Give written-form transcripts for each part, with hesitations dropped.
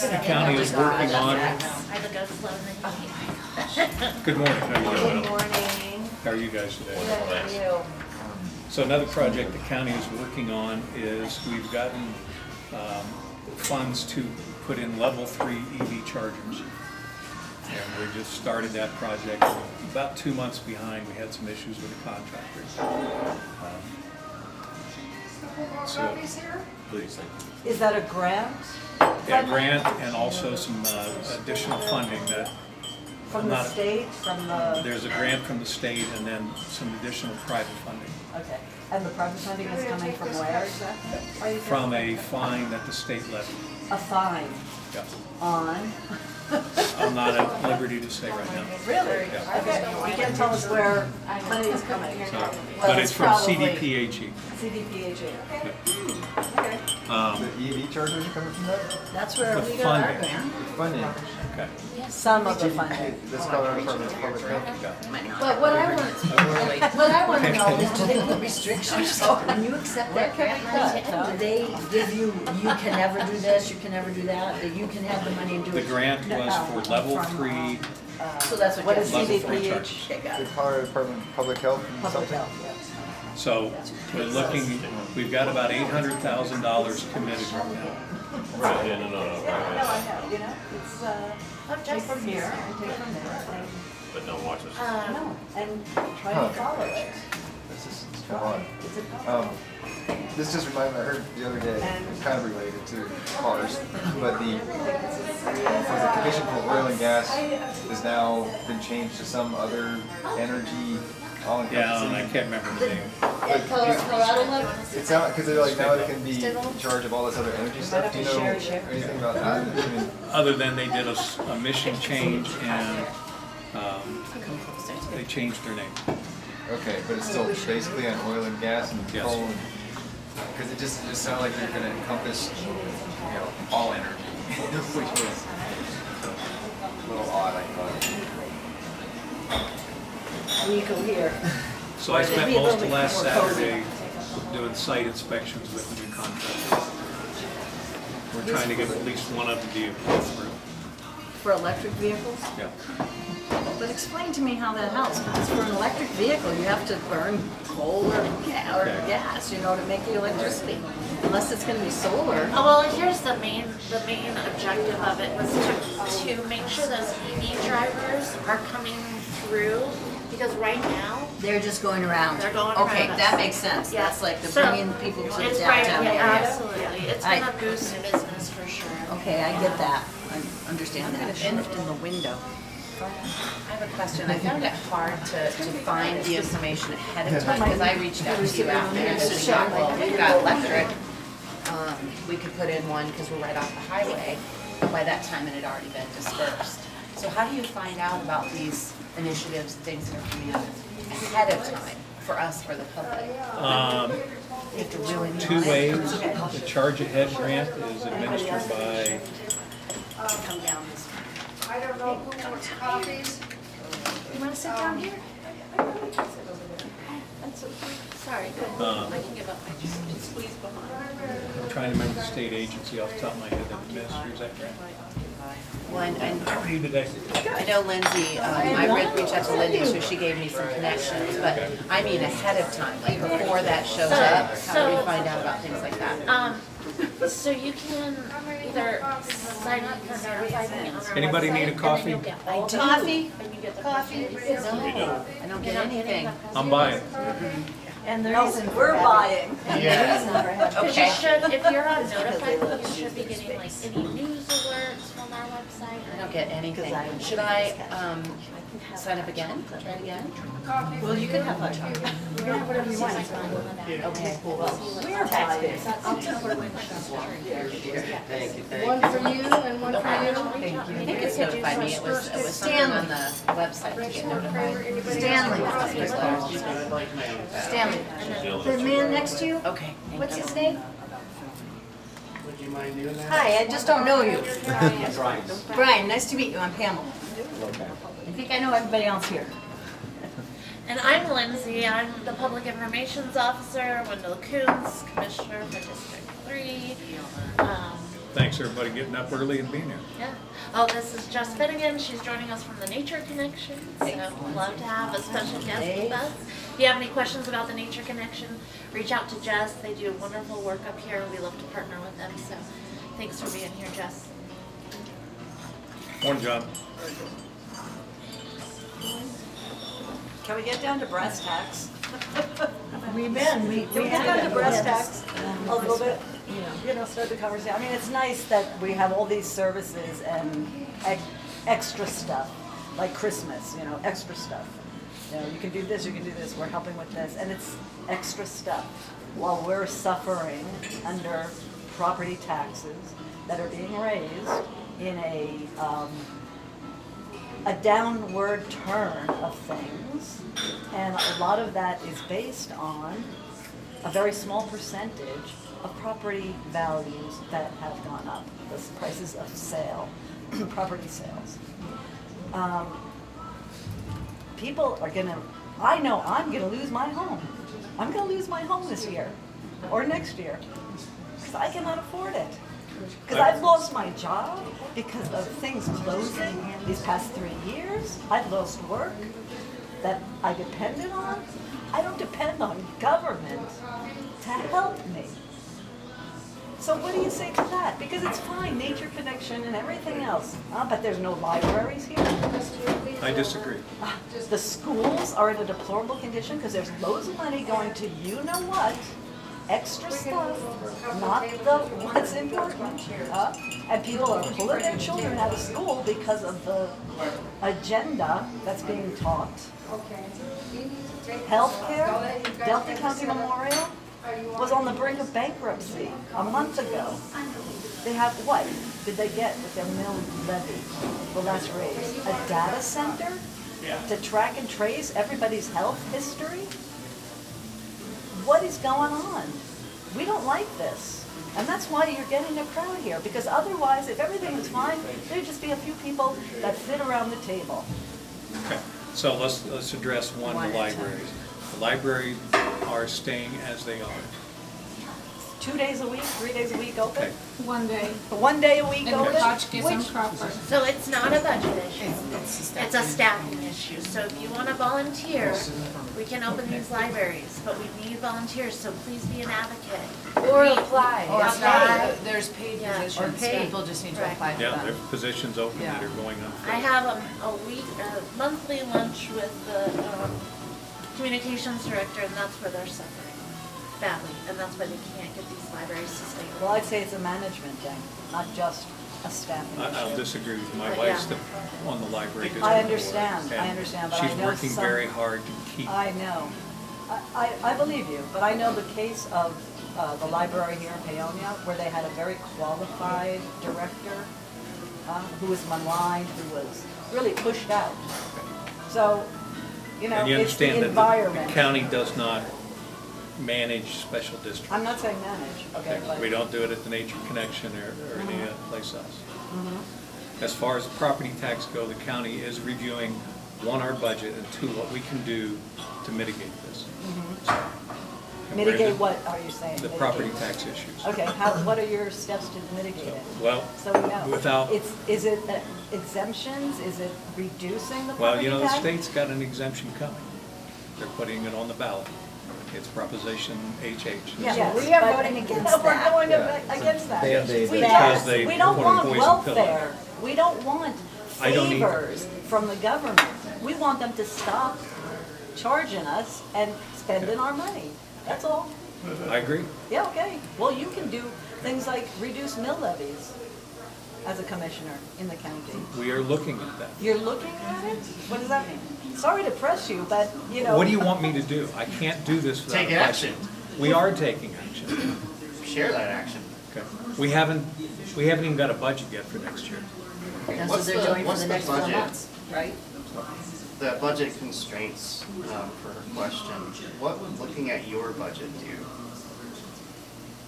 The county is working on. Good morning. How are you doing? Good morning. How are you guys today? Good, how are you? So another project the county is working on is we've gotten funds to put in level 3 EV chargers. And we just started that project about 2 months behind. We had some issues with the contractors. So, please. Is that a grant? Yeah, grant and also some additional funding that. From the state, from the... There's a grant from the state and then some additional private funding. Okay, and the private funding is coming from where exactly? From a fine that the state levied. A fine Yeah. on? I'm not at liberty to say right now. Really? Yeah. Okay, you can't tell us where money is coming. So, but it's from CDPHE. CDPHE, okay. Okay. The EV chargers are coming from that? That's where The we got our funding. grant. Funding. Okay. Some of the funding. That's Colorado Department of Public Health. But what I want to know is, do they put restrictions? When you accept that grant money, do they give you, you can never do this, you can never do that, that you can have the money and do The it? grant was for level 3. So that's What what is Level 3 CDPH? charges. Okay, got The it. Colorado Department of Public Health and Public something? health, yes. So we're looking, we've got about $800,000 committed right now. Right, yeah, no. No, I know, you know, it's, take from here and take from there. But don't watch this. No, and try Huh. to follow it. This is come on. It's a couple. This just reminded me, I heard the other day, it's kind of related to cars, but the commission for oil and gas has now been changed to some other energy all-encompassing. Yeah, and I can't remember the name. Colorado level? It's not, because they're like, now they can be in charge of all this other energy stuff. Do you know anything about that? I mean, Other than they did a mission change and they changed their name. okay, but it's still basically on oil and gas and Yes. coal. Because it just sounded like they're going to encompass, all energy, which was a little odd, I thought. Nico here. So I spent most of last Saturday doing site inspections with the new contractors. We're trying to get at least one of the vehicles through. For electric vehicles? Yeah. But explain to me how that helps, because for an electric vehicle, you have to burn coal or gas, to make the electricity. Unless it's gonna be solar. Oh, well, here's the main objective of it was to make sure those EV drivers are coming through, because right now, They're just going around. They're going Okay, around that us. makes sense. Yeah. That's like the So, bringing people to the it's right, downtown yeah, area. absolutely. It's I- gonna boost business for sure. Okay, I get that. I understand that. Shift in the window. I have a question. I found it hard to find the information ahead of time because I reached out to you after and said, well, we've got electric. We could put in one because we're right off the highway. By that time it had already been dispersed. So how do you find out about these initiatives, things that are coming up ahead of time for us, for the public? You have to really know. 2 ways. The Charge Ahead grant is administered by Come down this way. I don't know who wants coffees. You wanna sit down here? That's okay. Sorry, good. I can give up my squeeze behind. I'm trying to remember the state agency off the top of my head that administers that grant. Well, and How are you today? I know Lindsay, I reached out to Lindsay, so she gave me some connections, but I mean ahead of time, like before that shows up, how do we find out about things like that? So you can either sign up for notify me on our Anybody website, need a and then coffee? you'll get all the- Coffee? And you get the Coffee? No. I don't get anything. I'm buying. And the No, reason we're buying. Because Okay. you should, if you're on notify, you should be getting like any news alerts from our website. I don't get anything. Should I, sign up again? Try it again? Well, you can have lunch. You can have whatever you want. Okay, well, We're buying. One for you and one for you. I think it's notified me, it was something on the website to get notified. Stanley. The man next to you, Okay, what's thank his you. name? Hi, I just don't know you. Brian, nice to meet you. I'm Pamela. I think I know everybody else here. And I'm Lindsay, I'm the Public Informations Officer, Wendell Koontz, Commissioner for District 3. thanks everybody getting up early and being here. Yeah. Oh, this is Jess Finnegan. She's joining us from the Nature Connection. So love to have a special guest with us. If you have any questions about the Nature Connection, reach out to Jess. They do wonderful work up here. We love to partner with them. So thanks for being here, Jess. Morning, John. Can we get down to brass tacks? We Can we get down to brass tacks a little bit? Yeah. Start the conversation. I mean, it's nice that we have all these services and extra stuff, like Christmas, extra stuff. You can do this, you can do this, we're helping with this, and it's extra stuff while we're suffering under property taxes that are being raised in a downward turn of things, and a lot of that is based on a very small percentage of property values that have gone up, the prices of sale, property sales. People are I know I'm gonna lose my home. I'm gonna lose my home this year or next year because I cannot afford it. Because I've lost my job because of things closing these past 3 years. I've lost work that I depended on. I don't depend on government to help me. So what do you say to that? Because it's fine, Nature Connection and everything else, but there's no libraries here. I disagree. The schools are in a deplorable condition because there's loads of money going to you-know-what, extra stuff, not what's important. And people are pulling their children out of school because of the agenda that's being taught. Healthcare, Delta County Memorial was on the brink of bankruptcy a month ago. They have what did they get with their mill levy, the last raise? A data center to track and trace everybody's health history? What is going on? We don't like this. And that's why you're getting a crowd here, because otherwise, if everything was fine, there'd just be a few people that sit around the table. Okay, so let's address the libraries. The libraries are staying as they are. 2 days a week, 3 days a week open? Okay. 1 day. 1 day a week And open? Koch gets them proper. So it's not a budget issue. It's a staffing issue. So if you want to volunteer, we can open these libraries, but we need volunteers, so please be an advocate. Or apply. Or It's apply. not- There's paid Yeah. positions, Or paid. people just need to Right. apply for Yeah, them. there are positions open that are going I unfilled. have a monthly lunch with the communications director, and that's where they're suffering badly, and that's why they can't get these libraries sustained. Well, I'd say it's a management thing, not just a staffing I'll issue. disagree with you. My But wife's yeah. on the library district. I understand, board, I and understand, but I know she's working some- very hard to keep. I know. I believe you, but I know the case of the library here in Paonia, where they had a very qualified director who was maligned, who was really pushed out. So, And you it's the understand that environment. the county does not manage special districts. I'm not saying manage, okay, but. We don't do it at the Nature Connection or any other place else. Mm-hmm. As far as property tax go, the county is reviewing, one, our budget, and two, what we can do to mitigate this. So, and we're in Mitigate the- what are you saying? The Mitigate? property tax issues. Okay, what are your steps to mitigate it? Well, So we know. without, Is it exemptions? Is it reducing the well, property the tax? state's got an exemption coming. They're putting it on the ballot. It's Proposition HH. Yes, we are but- voting against We're that. going Yeah. against that. Band-Aid. We Because don't- they We don't put a want poison pill in. welfare. We don't want I don't either. favors from the government. We want them to stop charging us and spending our money. That's all. I agree. Yeah, okay. Well, you can do things like reduce mill levies as a commissioner in the county. We are looking at that. You're looking at it? What does that mean? Sorry to press you, but, What do you want me to do? I can't do this without Take a action. budget. We are taking action. Share that action. Okay. We haven't even got a budget yet for next year. That's what What's they're the- doing for what's the the next 4 budget? months, right? The budget constraints, for her question, what would looking at your budget do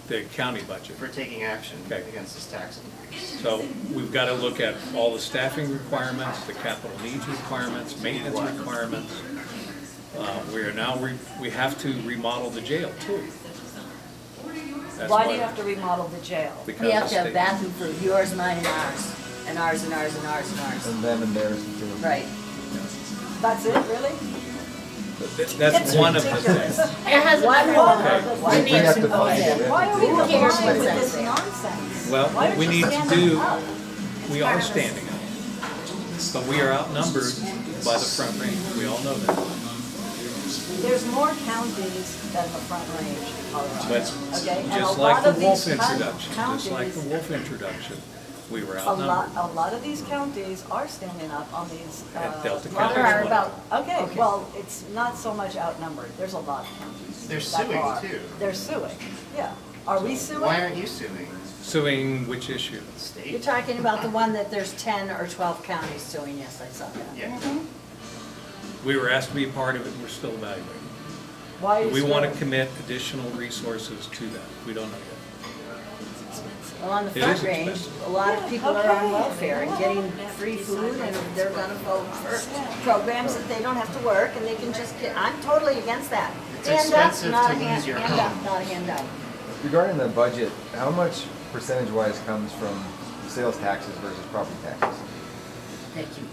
The county budget. for taking action Okay. against this tax increase? So we've got to look at all the staffing requirements, the capital needs requirements, maintenance requirements. We have to remodel the jail too. That's Why do you have to remodel the jail? Because We have the to have state- bathroom for yours, mine, and ours, and ours, and ours, and ours, and ours. And them and theirs too. Right. That's it, really? That's one of the ridiculous. things. It has One another more. Okay. We have to find it. Why are we Who cares complying what with that this says? nonsense? Well, Why what don't we you need to stand do, up? we are standing up. But we are outnumbered by the Front Range. We all know that. There's more counties than the Front Range in Colorado. But Okay, and a just lot like the of wolf these introduction, just like counties, the wolf introduction, we were a outnumbered. lot of these counties are standing up on these. At Delta lot County of- as well. Okay, well, it's not so much outnumbered. There's a lot of counties. They're that suing, are. too. They're suing, yeah. Are we suing? Why aren't you suing Suing which issue? the You're state? talking about the one that there's 10 or 12 counties suing, yes, I saw that. Yeah. We were asked to be a part of it, and we're still evaluating. Why are you We want to suing? commit additional resources to that. We don't know yet. Well, on the It Front is Range, expensive. a lot of people are on Okay. welfare and getting free food, and they're gonna vote for programs that they don't have to work, and they can just get, I'm totally against that. It's Hand up, expensive not to a hand- lose your hand up, home. not a handout. Regarding the budget, how much percentage-wise comes from sales taxes versus property taxes? Thank you.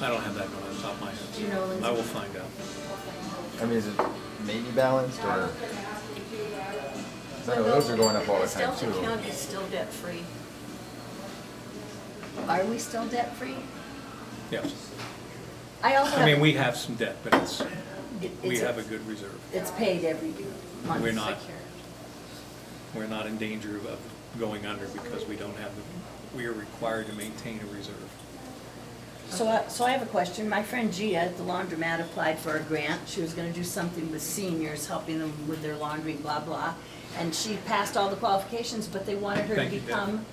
I don't have that one on the top of my head. Do you know, Lindsay? I will find out. I mean, is it maybe balanced or? 'Cause I know those are going up all the time Delta too. County is still debt-free. Are we still debt-free? Yes. I also have. I mean, we have some debt, but it's, we it's- have a good reserve. It's paid every month. We're not, we're not in danger of going under because we don't have the, we are required to maintain a reserve. So I have a question. My friend Gia at the laundromat applied for a grant. She was gonna do something with seniors, helping them with their laundry, blah, blah. And she passed all the qualifications, but they wanted her to Thank you, Deb. become,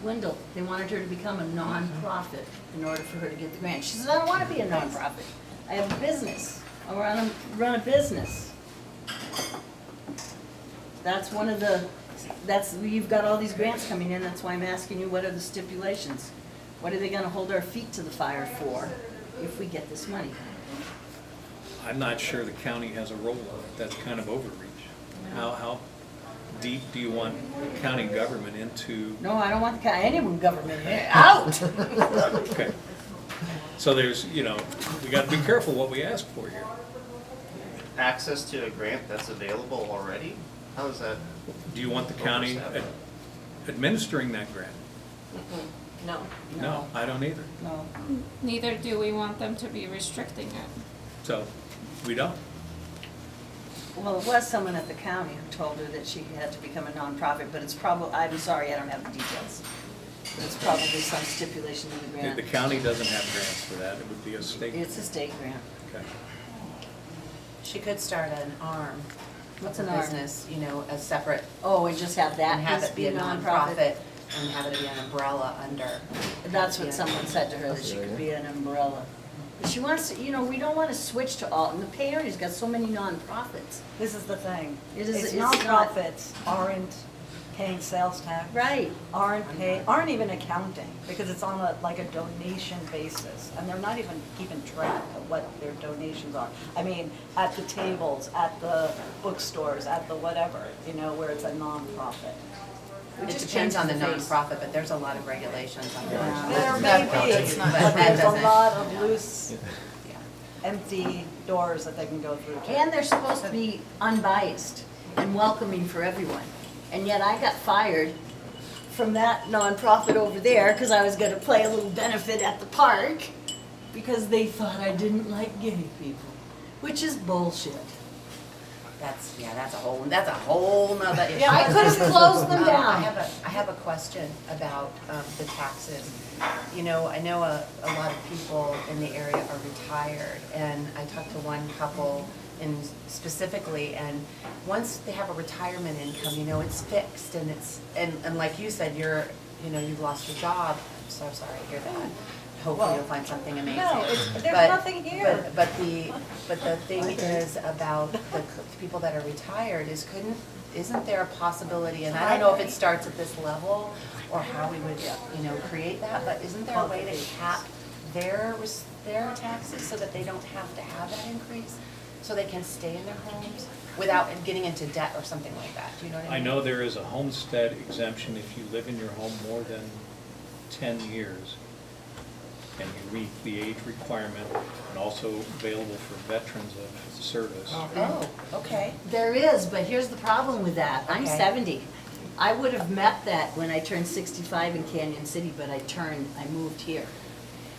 Wendell, they wanted her to become a nonprofit in order for her to get the grant. She says, I don't wanna be a nonprofit. I have a business. I wanna run a business. That's one of the, you've got all these grants coming in, that's why I'm asking you, what are the stipulations? What are they gonna hold our feet to the fire for if we get this money? I'm not sure the county has a role in it. That's kind of overreach. How deep do you want county government into? No, I don't want the anyone government out. Okay. So there's, you know, we got to be careful what we ask for here. Access to a grant that's available already? How is that? Do you want the county administering that grant? No. No, I don't either. No. Neither do we want them to be restricting it. So, we don't. Well, it was someone at the county who told her that she had to become a nonprofit, but it's probably, I'm sorry, I don't have the details. But it's probably some stipulation in the The grant. county doesn't have grants for that. It would be a state. It's a state grant. Okay. She could start an arm What's of an a arm? business, you know, a separate, Oh, and just have that and have piece it be a nonprofit, and have it be an umbrella under. That's what someone said to her, that she could be an umbrella. But she wants to, you know, we don't want to switch to all, and the Paonia's got so many nonprofits. This is the thing. It is- It's it's not- nonprofits aren't paying sales tax. Right. Aren't even accounting, because it's on like a donation basis, and they're not even keeping track of what their donations are. I mean, at the tables, at the bookstores, at the whatever, you know, where it's a nonprofit. We It just depends on the changed face. nonprofit, but there's a lot of regulations on Yeah. There that. may be, It's not- but that there's a doesn't- lot of loose, Yeah. empty doors that they can go through too. And they're supposed to be unbiased and welcoming for everyone. And yet I got fired from that nonprofit over there because I was gonna play a little benefit at the park because they thought I didn't like gay people, which is bullshit. That's a whole nother issue. Yeah, I could have closed them I down. have a question about the taxes. You know, I know a lot of people in the area are retired, and I talked to one couple specifically, and once they have a retirement income, you know, it's fixed, and and like you said, you've lost your job. I'm so sorry to hear that. Hopefully you'll find something amazing. No, there's But- nothing here. But the thing is about the people that are retired isn't there a possibility, and I don't know if it starts at this level or how we would, create that, but isn't there a way to cap their taxes so that they don't have to have that increase? So they can stay in their homes? without getting into debt or something like that, do you know what I mean? I know there is a homestead exemption if you live in your home more than 10 years, and you meet the age requirement, and also available for veterans of service. Oh, okay. There is, but here's the problem with that. I'm Okay. 70. I would have met that when I turned 65 in Canyon City, but I moved here.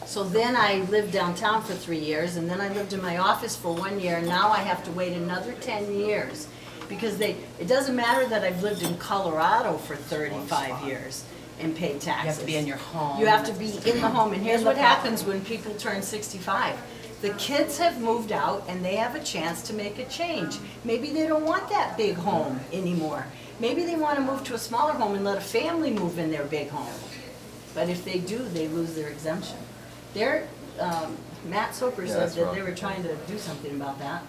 So then I lived downtown for 3 years, and then I lived in my office for 1 year, and now I have to wait another 10 years. Because it doesn't matter that I've lived in Colorado for 35 years and paid taxes. You have to be in your home. You have to be in the home, and here's what happens when people turn 65. The kids have moved out and they have a chance to make a change. Maybe they don't want that big home anymore. Maybe they want to move to a smaller home and let a family move in their big home. But if they do, they lose their exemption. Matt Soper Yeah, said that's that wrong. they were trying to do something about that.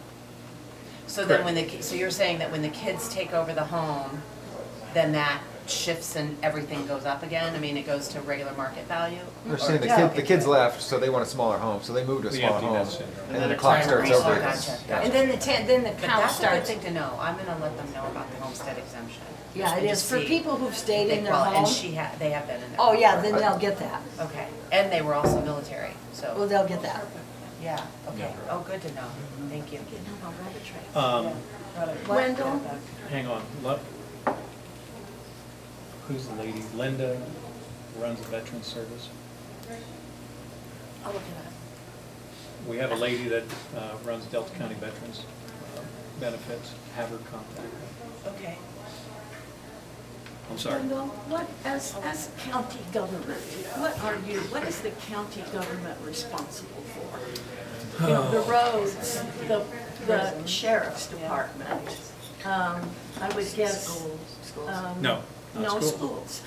So then so you're saying that when the kids take over the home, then that shifts and everything goes up again? I mean, it goes to regular market value? They're Or- saying the kids left, so they want a smaller home, so they moved to a The smaller empty home. nest syndrome. And then the clock starts Oh, over. gotcha, Yeah. And then the But count that's a good starts. thing to know. I'm gonna let them know about the homestead exemption. Yeah, it And is. just For see people who've stayed if in they their qualify. home. And they have been in there. Oh, yeah, then they'll get that. Okay, and they were also military, Well, so, they'll get that. yeah, okay. Oh, good to know. Thank you. Wendell? Hang on, who's the lady? Linda runs the Veterans Service. I'll look it up. We have a lady that runs Delta County Veterans Benefits. Have her contact her. Okay. I'm sorry. Wendell, as county government, what is the county government responsible for? You know, the roads, the sheriff's department, I would guess. No, not No schools. schools,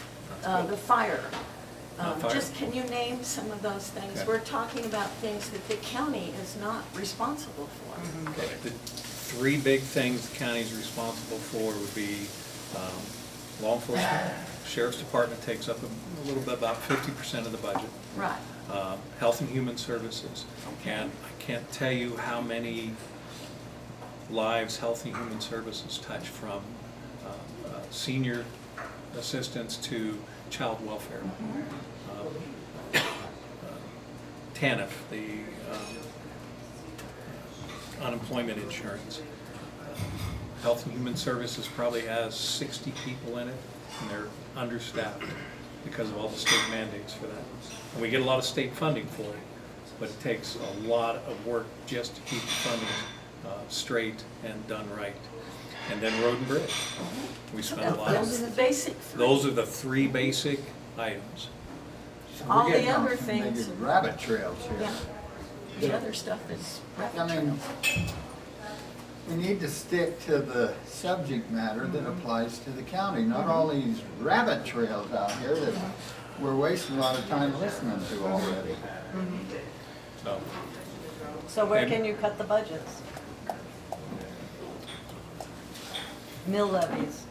the fire. Not fire. Just can you name some of those things? Okay. We're talking about things that the county is not responsible for. Okay, the three big things the county is responsible for would be law enforcement. Sheriff's Department takes up a little bit, about 50% of the budget. Right. Health and Human Services. And I can't tell you how many lives Health and Human Services touch, from senior assistance to child welfare. TANF, the unemployment insurance. Health and Human Services probably has 60 people in it, and they're understaffed because of all the state mandates for that. And we get a lot of state funding for it, but it takes a lot of work just to keep the funding straight and done right. And then road and bridge. We spend a lot Those are of, the basic three. those are the three basic items. All We're the getting other off some things, maybe rabbit trails here. yeah, the other stuff is rabbit I mean, trails. we need to stick to the subject matter that applies to the county, not all these rabbit trails out here that we're wasting a lot of time listening to already. So, So where And- can you cut the budgets? Mill levies.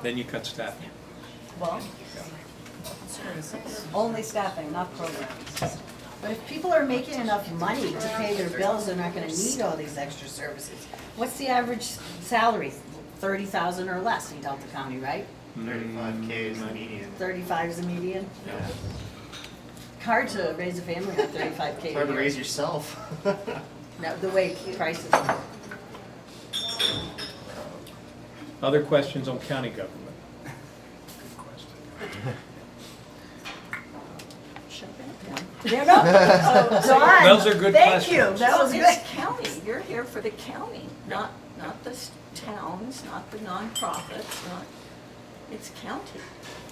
then you cut staffing. Well, only staffing, not programs. But if people are making enough money to pay their bills, they're not gonna need all these extra services. What's the average salary? 30,000 or less in Delta County, right? 35K is the median. 35 is the median? Yeah. Hard to raise a family on 35K a It's hard to year. raise yourself. No, the way prices are. Other questions on county government? There go. Done. Those are good Thank you, questions. that was So good. it's county, you're here for the county, not the towns, not the nonprofits, it's county.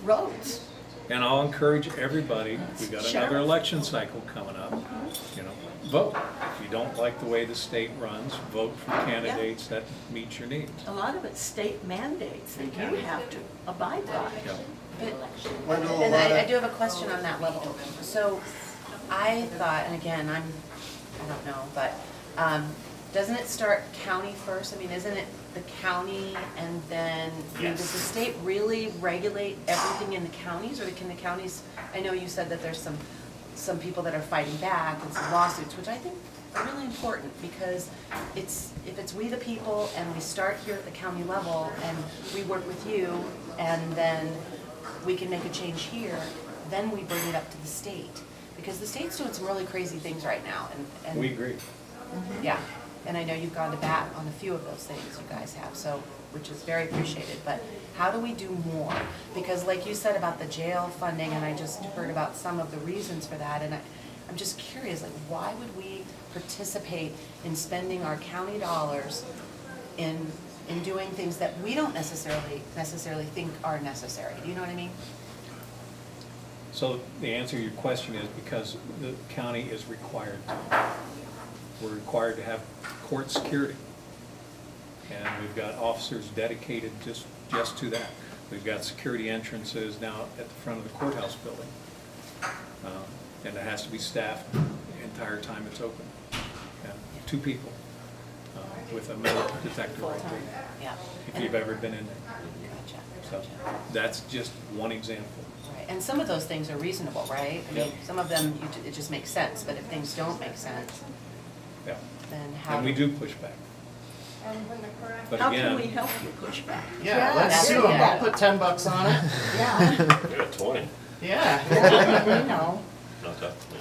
Roads, And I'll encourage everybody, we got another Sheriff. election cycle coming up, you know, vote. If you don't like the way the state runs, vote for candidates that meet your needs. a lot of it's state mandates that you have to abide by. You know, And I do have a question on that level. So I thought, and again, I don't know, but doesn't it start county first? I mean, isn't it the county and then, I mean, does the state really regulate everything in the counties, or can the counties, I know you said that there's some people that are fighting back and some lawsuits, which I think really important, because if it's we the people and we start here at the county level and we work with you and then we can make a change here, then we bring it up to the state. Because the state's doing some really crazy things right now and We agree. yeah, and I know you've gone to bat on a few of those things you guys have, so, which is very appreciated, but how do we do more? Because like you said about the jail funding, and I just heard about some of the reasons for that, and I'm just curious, like, why would we participate in spending our county dollars in doing things that we don't necessarily think are necessary? Do you know what I mean? So the answer to your question is because the county is required to. We're required to have court security. And we've got officers dedicated just to that. We've got security entrances now at the front of the courthouse building. And it has to be staffed the entire time it's open. And 2 people with a metal detector right there, Yeah. if you've ever been in there. Gotcha, So gotcha. that's just one example. Right, and some of those things are reasonable, right? I mean, some of them, it just makes sense, but if things don't make sense, Yeah. then how? And we do push back. But How can we again, help you push back? Yeah, let's that's sue them. it. I'll put $10 on it. Yeah, Yeah, 20. Yeah. yeah, you know, Not that, yeah.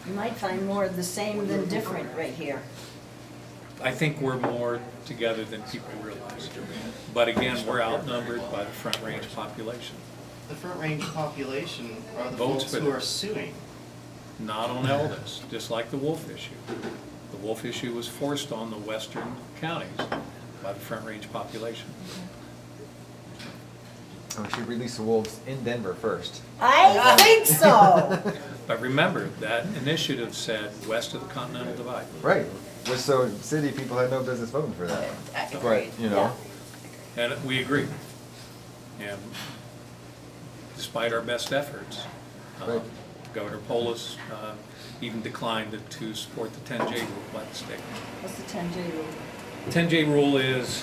you might find more of the same than different right here. I think we're more together than people realize. But again, we're outnumbered by the Front Range population. The Front Range population are the Votes folks for who this. are suing. Not on elders, just like the wolf issue. The wolf issue was forced on the western counties by the Front Range population. We should release the wolves in Denver first. I think so. But remember, that initiative said west of the Continental Divide. Right. Just so city people had no business voting for that. Agreed. But, you know, And we agree. And despite our best efforts, Right. Governor Polis even declined to support the 10J rule by the state. What's the 10J rule? 10J rule is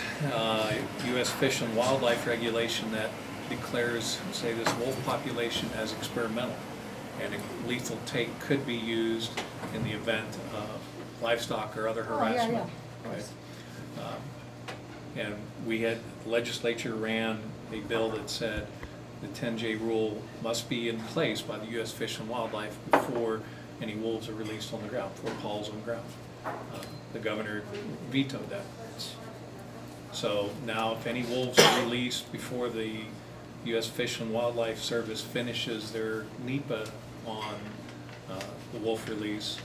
U.S. Fish and Wildlife regulation that declares, say, this wolf population as experimental, and a lethal take could be used in the event of livestock or other harassment. yeah. Right? And we had, the legislature ran a bill that said the 10J rule must be in place by the U.S. Fish and Wildlife before any wolves are released on the ground, before Paul's on the ground. The governor vetoed that. So now if any wolves are released before the U.S. Fish and Wildlife Service finishes their NEPA on the wolf release,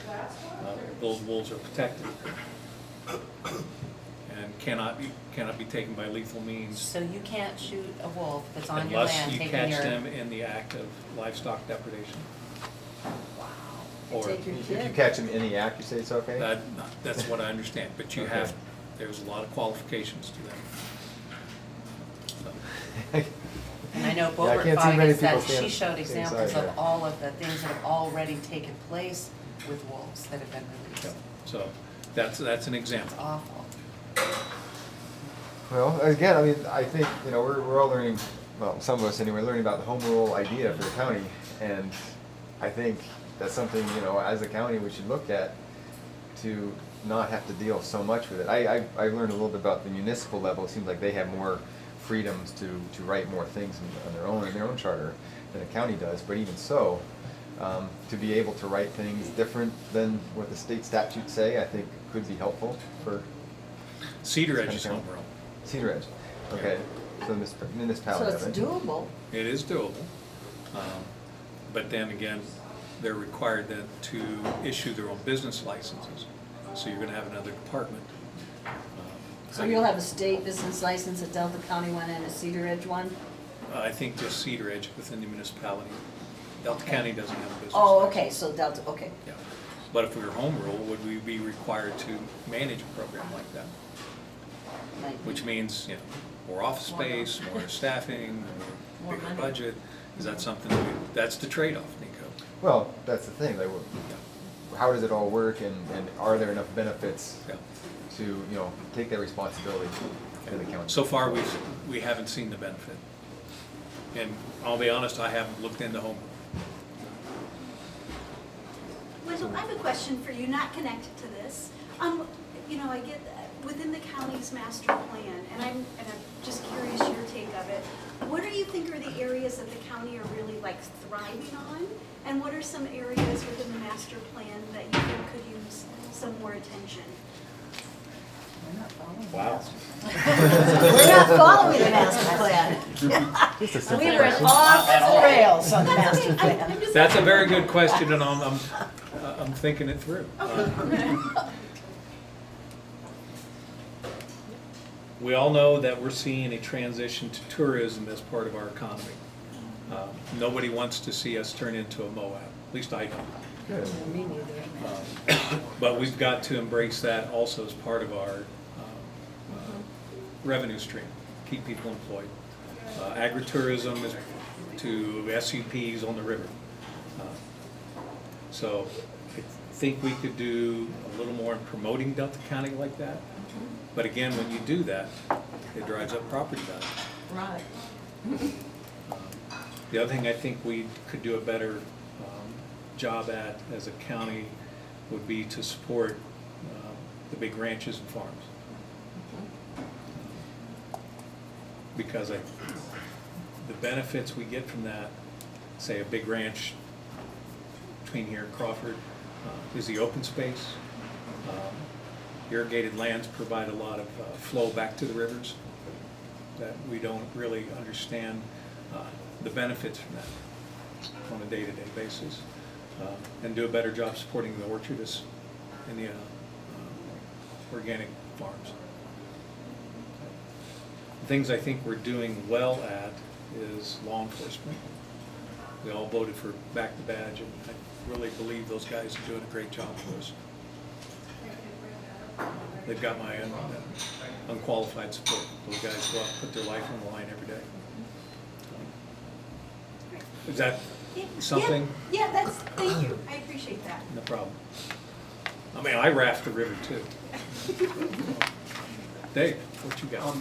those wolves are protected and cannot be taken by lethal means So you can't shoot a wolf that's on your unless land you taking catch your. them in the act of livestock depredation. Or Take your if you kid. catch them in the act, you say it's okay? that's what I understand, but you Okay. have, there's a lot of qualifications to that. So, And I know Yeah, I Boebert can't see Fog many has said, people she stand- showed stand examples side of there. all of the things that have already taken place with wolves that have been yeah. released. So that's an It's example. awful. Well, again, I mean, I think, you know, we're all learning, well, some of us anyway, learning about the home rule idea for the county. And I think that's something, you know, as a county, we should look at to not have to deal so much with it. I learned a little bit about the municipal level. It seems like they have more freedoms to write more things on their own, in their own charter, than a county does. But even so, to be able to write things different than what the state statutes say, I think could be helpful for Cedar Edge is home rule. Cedar Edge. Okay, so this So municipality. it's doable. It is doable. But then again, they're required then to issue their own business licenses. So you're gonna have another department. So you'll have a state business license, a Delta County one, and a Cedar Edge one? I think just Cedar Edge within the municipality. Delta County doesn't have a business Oh, license. okay, so Delta, okay. Yeah. But if we were home rule, would we be required to manage a program like that? Might be. Which means, you know, more office space, more staffing, more bigger money. budget. Is that something, that's the trade-off, Nico. Well, that's the thing, like, how does it all work, and are there enough benefits Yeah. to, you know, take that responsibility to the county? So far, we haven't seen the benefit. And I'll be honest, I haven't looked into home. Wendell, I have a question for you, not connected to this. You know, I get within the county's master plan, and I'm just curious your take of it. What do you think are the areas that the county are really like thriving on? And what are some areas within the master plan that you think could use some more attention? Wow. We're not following the master plan. We were off the rails on the master plan. That's a very good question, and I'm thinking it through. We all know that we're seeing a transition to tourism as part of our economy. Nobody wants to see us turn into a Moab, at least I don't. Me neither. But we've got to embrace that also as part of our revenue stream, keep people employed. Agritourism is to SUPs on the river. So I think we could do a little more in promoting Delta County like that. But again, when you do that, it drives up property value. Right. The other thing I think we could do a better job at as a county would be to support the big ranches and farms. Because the benefits we get from that, say a big ranch between here and Crawford, is the open space. Irrigated lands provide a lot of flow back to the rivers that we don't really understand the benefits from that on a day-to-day basis, and do a better job supporting the orchardists and the organic farms. The things I think we're doing well at is law enforcement. We all voted for back the badge, and I really believe those guys are doing a great job for us. They've got my unqualified support. Those guys go out and put their life on the line every day. Is that something? Yeah, thank you. I appreciate that. No problem. I mean, I raft the river too. Dave, what you got?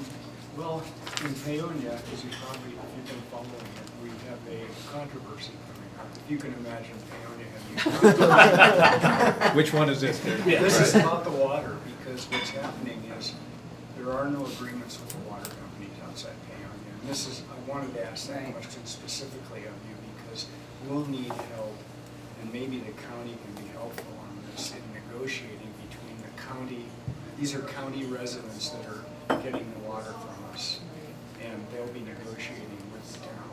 Well, in Paonia, as you probably, if you've been following it, we have a controversy coming up. If you can imagine Paonia having. Which one is this? This is about the water, because what's happening is there are no agreements with the water companies outside Paonia. And this is, I wanted to ask that question specifically of you because we'll need help, and maybe the county can be helpful on this in negotiating between the county. These are county residents that are getting the water from us, and they'll be negotiating with the town.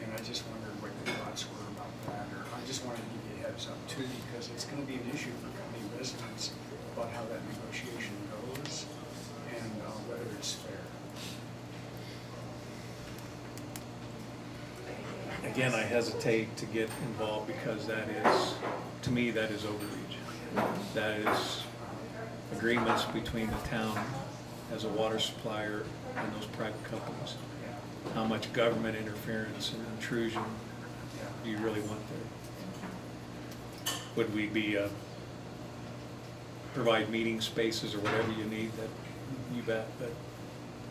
And I just wondered what your thoughts were about that, or I just wanted to give you a heads up too, because it's going to be an issue for county residents about how that negotiation goes and whether it's fair. Again, I hesitate to get involved because that is, to me, that is overreach. That is agreements between the town as a water supplier and those private companies. How much government interference and intrusion do you really want there? Would we be provide meeting spaces or whatever you need? That you bet. But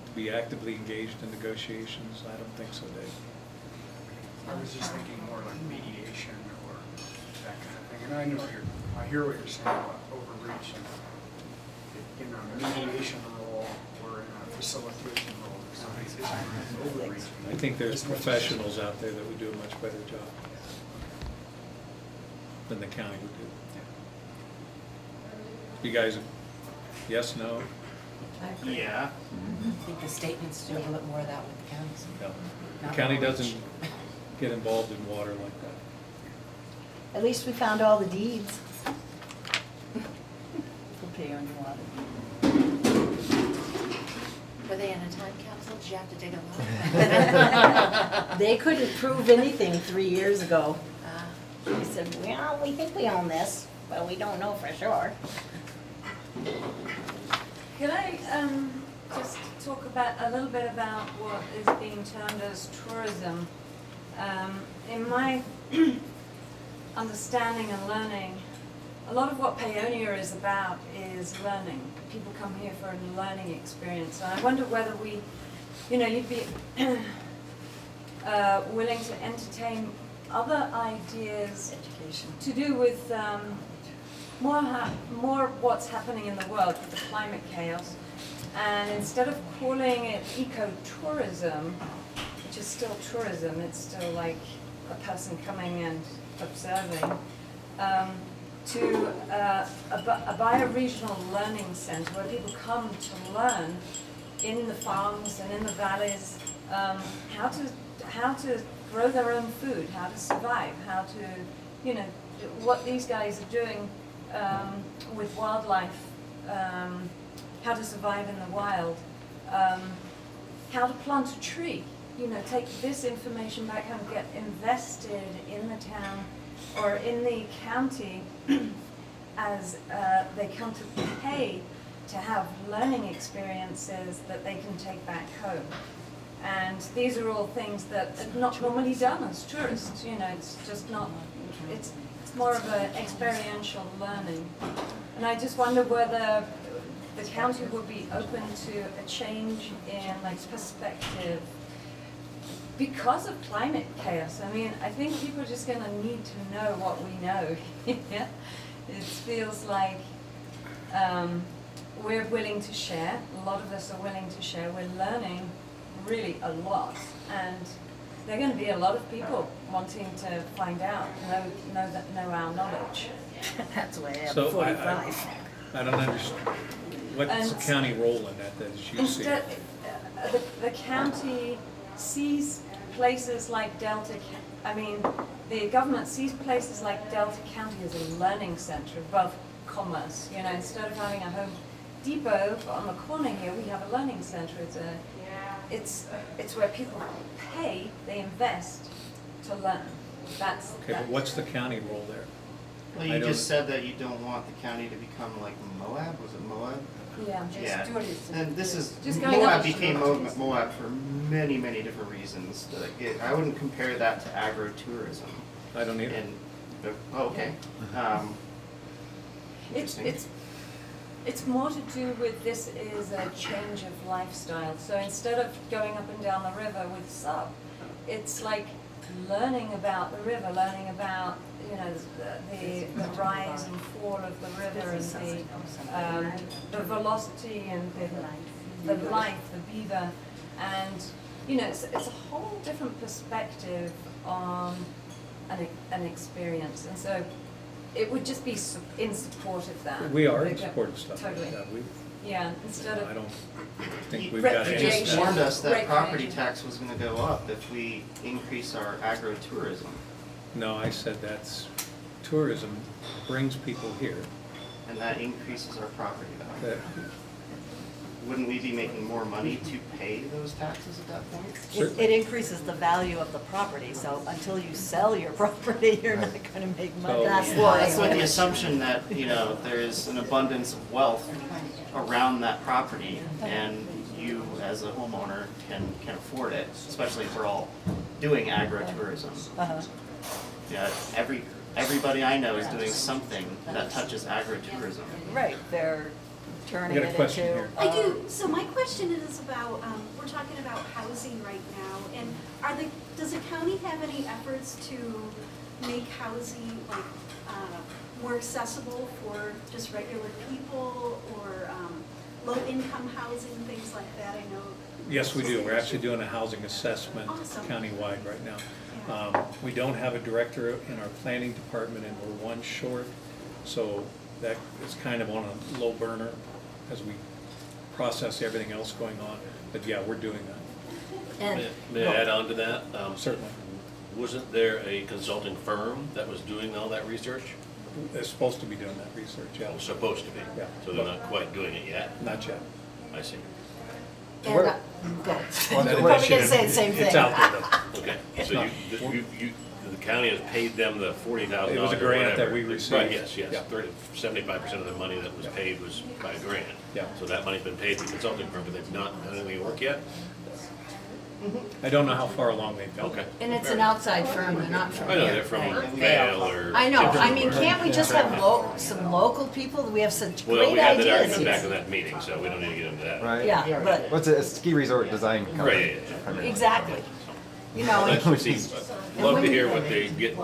to be actively engaged in negotiations, I don't think so, Dave. I was just thinking more like mediation or that kind of thing. And I know I hear what you're saying about overreach and in a mediation role or in a facilitation role. Overreach. I think there's professionals out there that would do a much better job than the county would do. You guys, yes, no? Yeah. I think the state needs to do a little bit more of that with the counties. No. The Not county overreach. doesn't get involved in water like that. At least we found all the deeds. For Paonia water. Were they in a time capsule? Did you have to dig them up? They couldn't prove anything 3 years ago. They said, well, we think we own this, but we don't know for sure. Could I just talk about a little bit about what is being termed as tourism? In my understanding and learning, a lot of what Paonia is about is learning. People come here for a learning experience, and I wonder whether we, you'd be willing to entertain other ideas Education. to do with more what's happening in the world with the climate chaos. And instead of calling it ecotourism, which is still tourism, it's still like a person coming and observing, to a bioregional learning center where people come to learn in the farms and in the valleys how to grow their own food, how to survive, how to, you know, what these guys are doing with wildlife, how to survive in the wild, how to plant a tree, you know, take this information back home, get invested in the town or in the county as they come to pay to have learning experiences that they can take back home. And these are all things that are not normally done as tourists, you know, it's just not, it's more of an experiential learning. And I just wonder whether the county would be open to a change in like perspective because of climate chaos. I mean, I think people are just going to need to know what we know. It feels like we're willing to share. A lot of us are willing to share. We're learning really a lot, and there are going to be a lot of people wanting to find out, know our knowledge. That's why I have So 45. I don't understand, what's the county role in that as you see Instead, it? the county sees places like Delta, the government sees places like Delta County as a learning center above commerce. You know, instead of having a Home Depot on the corner here, we have a learning center. It's where people pay, they invest to learn. Okay, but what's the county role there? Well, I you don't- just said that you don't want the county to become like Moab, was it Moab? Yeah. Yeah, and this is, Just going Moab up. became Moab for many, many different reasons. I wouldn't compare that to agro-tourism. I don't either. And, oh, okay. It's more to do with this is a change of lifestyle. So instead of going up and down the river with sub, it's like learning about the river, learning about, you know, the rise and fall of the river and the velocity and the life, the beaver, and you know, it's a whole different perspective on an experience, and so it would just be in support of that. We are in support of stuff like Totally. that. Yeah, instead I of don't think we've got You any just of warned that. us that Right, property right. tax was gonna go up if we increase our agro-tourism. No, I said that's, tourism brings people here. And that increases our property value. That- Wouldn't we be making more money to pay those taxes at that point? It increases the value of the property, so until you sell your property, you're not going to make money. So- That's Well, why. that's with the assumption that, you know, there is an abundance of wealth around that property, and you as a homeowner can afford it, especially if we're all doing agro-tourism. Uh-huh. Yeah, everybody I know is doing something that touches agro-tourism. Right, they're turning I got a it question into. here. I do, so my question is about, we're talking about housing right now, and does the county have any efforts to make housing like more accessible for just regular people, or low-income housing, things like that? I know. Yes, we do. We're actually doing a housing assessment Awesome. countywide right now. Yeah. We don't have a director in our planning department, and we're one short, so that is kind of on a low burner as we process everything else going on. But yeah, we're doing that, And May I add on to that? certainly. Wasn't there a consulting firm that was doing all that research? They're supposed to be doing that research, yeah. Well, supposed to be. Yeah. So they're not quite doing it yet? Not yet. I see. And, Where- go. Well, You're that probably gonna initiative, say the same thing. It's out there though. Okay, It's so not- the county has paid them the $40,000 It was a or grant that whatever. we received. Right, yes, Yeah. 75% of the money that was paid was by a grant. Yeah. So that money's been paid to the consulting firm, but they've not done any work yet? I don't know how far along they've gone. Okay. And it's an outside firm, they're not from I know, here. they're from Right. Vail or. I know, I mean, different- can't we just have some local people? We have such Well, great we had that ideas. argument back in that meeting, so we don't need to get into that. Right? Yeah, but, What's a ski resort design company? Right, yeah, yeah. primarily. exactly. You know, I'd love to hear what when- they get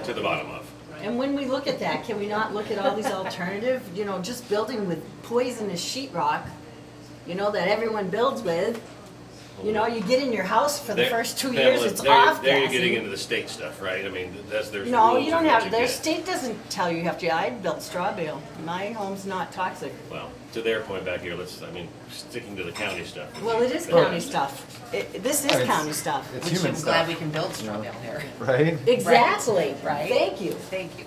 to the bottom of. and when we look at that, can we not look at all these alternative, you know, just building with poisonous sheetrock, you know, that everyone builds with? You know, you get in your house for the There- first 2 Pamela, years, it's there- off There you're getting gassing. into the state stuff, right? I mean, there's No, rules you don't of what have, their get. state doesn't tell you have to, I built straw bale. My home's not toxic. Well, to their point back here, sticking to the county stuff. Well, it is county stuff. This is It's- county stuff. It's Which human I'm stuff. glad we can build straw bale here. Right? Exactly, Right. thank you. Thank you.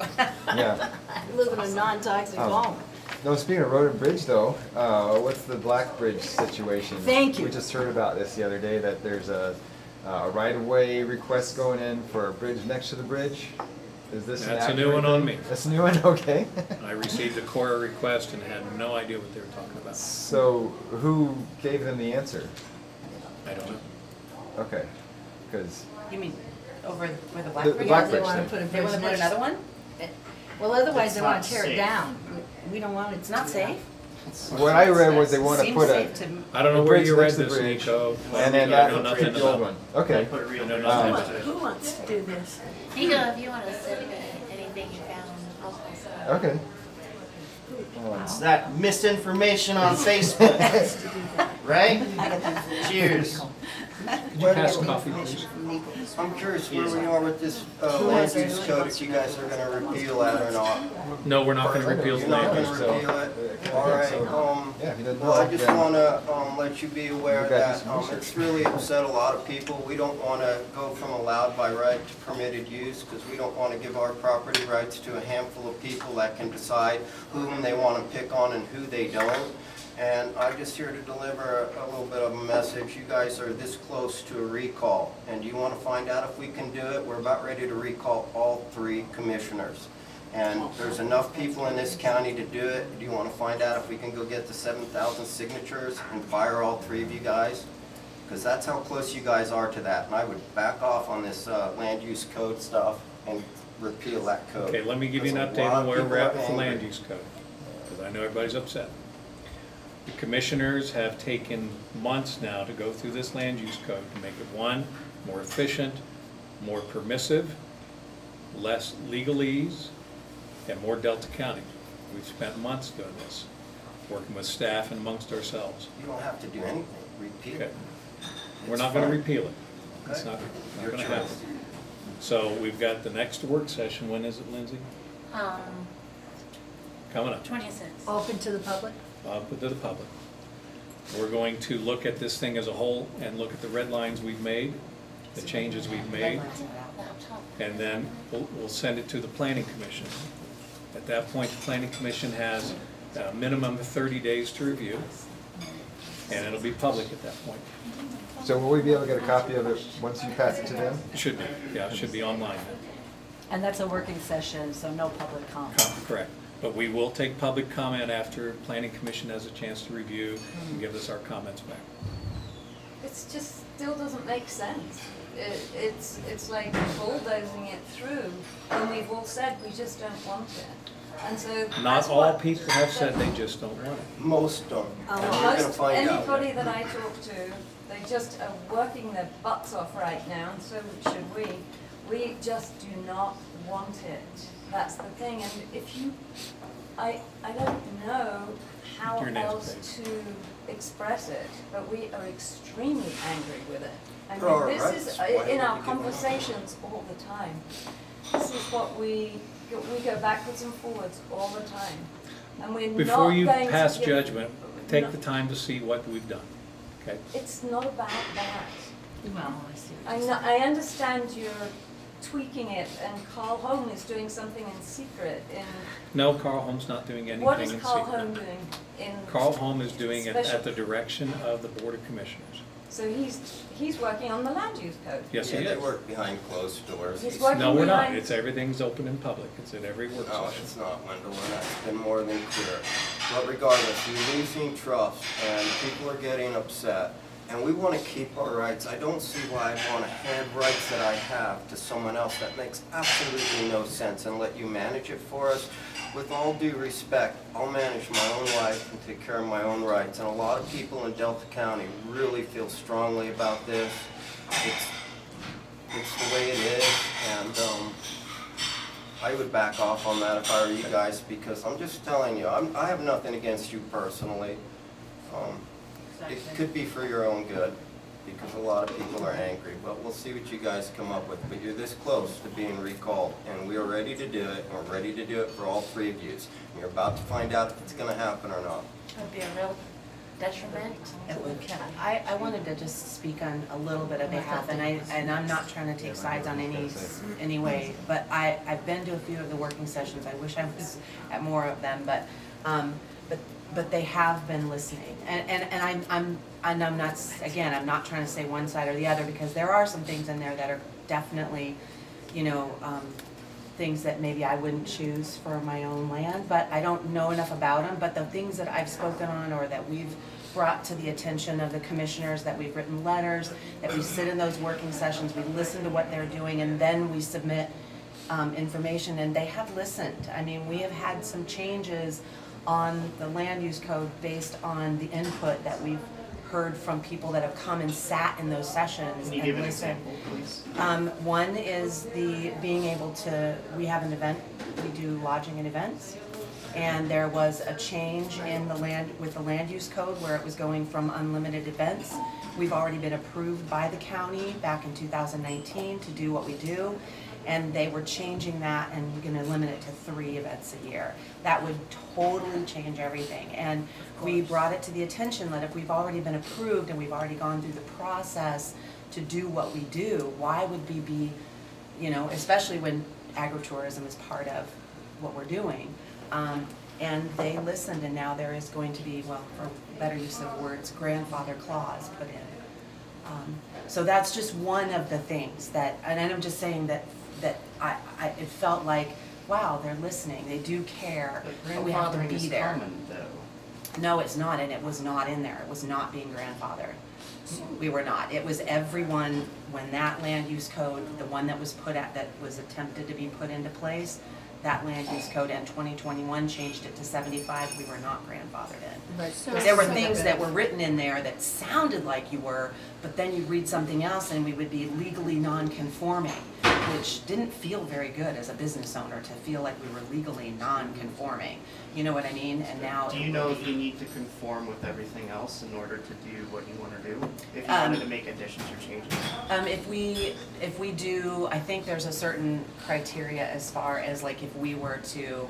Yeah. I live in a non-toxic home. No, speaking of road and bridge though, what's the Black Bridge situation? Thank you. We just heard about this the other day, that there's a right-of-way request going in for a bridge next to the bridge. Is this an That's a accurate new one on thing? me. That's a new one, okay. I received a Cora request and had no idea what they were talking about. So who gave them the answer? I don't know. Okay, because You mean over where the The- Black the Bridge Black is? They Bridge wanna thing. put a They bridge wanna put next. another one? Well, otherwise It's they wanna not tear it safe. down. We don't want it. It's not safe? what I read was they want to Seems put safe a, to. I don't know The where bridge you read next to the this, bridge. Nico. and then I that know would nothing take the old about one. it. Okay. Put a real I know bridge nothing next about to it. it. Who wants to do this? Nico, if you want to send me anything you found, I'll post it. Okay. It's that misinformation on Facebook, right? Cheers. Could you pass coffee, please? I'm curious where we are with this land use code, if you guys are gonna repeal that or not. No, we're not gonna repeal the You're not land gonna use repeal code. it? All right, Yeah, if he doesn't well, I know, just then- wanna, let you be aware You got that, some research. it's really upset a lot of people. We don't wanna go from allowed by right to permitted use, because we don't wanna give our property rights to a handful of people that can decide whom they wanna pick on and who they don't. And I'm just here to deliver a little bit of a message. You guys are this close to a recall, and you want to find out if we can do it? We're about ready to recall all 3 commissioners. And there's enough people in this county to do it. Do you want to find out if we can go get the 7,000 signatures and fire all 3 of you guys? Because that's how close you guys are to that. And I would back off on this land use code stuff and repeal that code. Okay, let me give you an Because a update lot on of where we're people at are with the angry. land use code, because I know everybody's upset. The commissioners have taken months now to go through this land use code to make it, one, more efficient, more permissive, less legalese, and more Delta County. We've spent months doing this, working with staff and amongst ourselves. You don't have to do anything. Repeal Okay. it. We're It's not gonna fine. repeal it. It's Okay. not Your gonna choice. happen. So we've got the next work session, when is it, Lindsay? Coming up. 26. Open to the public? Put to the public. We're going to look at this thing as a whole and look at the red lines we've made, the changes we've made, and then we'll send it to the planning commission. At that point, the planning commission has a minimum of 30 days to review, and it'll be public at that point. So will we be able to get a copy of it once you pass it to them? It should be, yeah, it should be online. And that's a working session, so no public comment. Correct. But we will take public comment after planning commission has a chance to review and give us our comments back. It's just still doesn't make sense. It's like bulldozing it through, and we've all said we just don't want it. And so Not that's all what- people have said they just don't want it. Most don't. And we're gonna Most find out. anybody that I talk to, they just are working their butts off right now, and so should we. We just do not want it. That's the thing. And if you, I don't know how Your nails, else to express it, but we are extremely angry with it. I There are mean, this is rights. Why in would our we give them- conversations all the time. This is what we go backwards and forwards all the time, and we're Before not you going to pass give- judgment, take no. the time to see what we've done, okay? It's not about that. Well, I see. I understand you're tweaking it, and Carl Holm is doing something in secret in, No, Carl Holm's not doing anything what in is secret. Carl Holm doing in? Carl Holm is doing it Special- at the direction of the Board of Commissioners. So he's working on the land use code. Yes, he Yeah, they is. work behind closed doors. He's working No, we're not. behind- It's, everything's open in public. It's at every work No, session. it's not, Wendell, and that's been more than clear. But regardless, you're losing trust, and people are getting upset, and we want to keep our rights. I don't see why I'd want to hand rights that I have to someone else. That makes absolutely no sense, and let you manage it for us. With all due respect, I'll manage my own life and take care of my own rights, and a lot of people in Delta County really feel strongly about this. it's the way it is, and I would back off on that if I were you guys, because I'm just telling you, I have nothing against you personally. It could be for your own good, because a lot of people are angry, but we'll see what you guys come up with. But you're this close to being recalled, and we are ready to do it, and we're ready to do it for all three of you. And you're about to find out if it's gonna happen or not. That'd be a real detriment. I wanted to just speak on a little bit of behalf, and I'm not trying to take sides on any way, but I've been to a few of the working sessions. I wish I was at more of them, but they have been listening, and I'm not, again, I'm not trying to say one side or the other, because there are some things in there that are definitely, you know, things that maybe I wouldn't choose for my own land, but I don't know enough about them. But the things that I've spoken on, or that we've brought to the attention of the commissioners, that we've written letters, that we sit in those working sessions, we listen to what they're doing, and then we submit information, and they have listened. I mean, we have had some changes on the land use code based on the input that we've heard from people that have come and sat in those sessions Can you and give an listened. example, please? One is the being able to, we have an event, we do lodging and events, and there was a change in the land, with the land use code, where it was going from unlimited events. We've already been approved by the county back in 2019 to do what we do, and they were changing that and gonna limit it to 3 events a year. That would totally change everything, and we brought it to the attention that if we've already been approved and we've already gone through the process to do what we do, why would we be, you know, especially when agritourism is part of what we're doing. And they listened, and now there is going to be, well, for better use of words, grandfather clause put in. So that's just one of the things that, and I'm just saying that it felt like, wow, they're listening, they do care, but we have to Grandfathering be is there. common, though. No, it's not, and it was not in there, it was not being grandfathered. We were not, it was everyone, when that land use code, the one that was put at, that was attempted to be put into place, that land use code in 2021 changed it to 75, we were not grandfathered in. There were things that were written in there that sounded like you were, but then you read something else and we would be legally non-conforming, which didn't feel very good as a business owner, to feel like we were legally non-conforming. You know what I mean? And now. Do you know if you need to conform with everything else in order to do what you want to do? If you wanted to make additions or changes? If we do, I think there's a certain criteria as far as, like, if we were to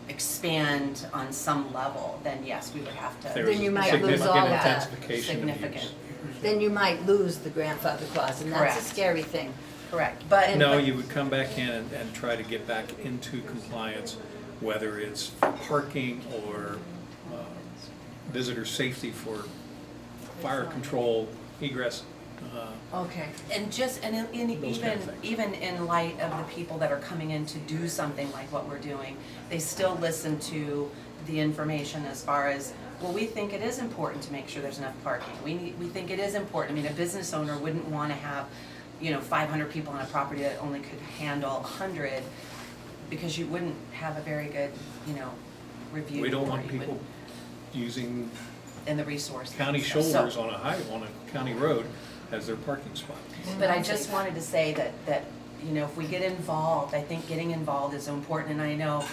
expand on some level, then yes, we would have to. Then you might lose all of that. Significant. Then you might lose the grandfather clause, and that's a Correct. scary thing. Correct, but. No, you would come back in and try to get back into compliance, whether it's parking or visitor safety for fire control, egress. Okay, and just, and Those kind of things. even in light of the people that are coming in to do something like what we're doing, they still listen to the information as far as, well, we think it is important to make sure there's enough parking. We think it is important. I mean, a business owner wouldn't want to have, 500 people on a property that only could handle 100, because you wouldn't have a very good, review. We don't or want you people wouldn't- using in the resource. county So- shoulders on a county road as their parking spot. But I just wanted to say that if we get involved, I think getting involved is important, and I know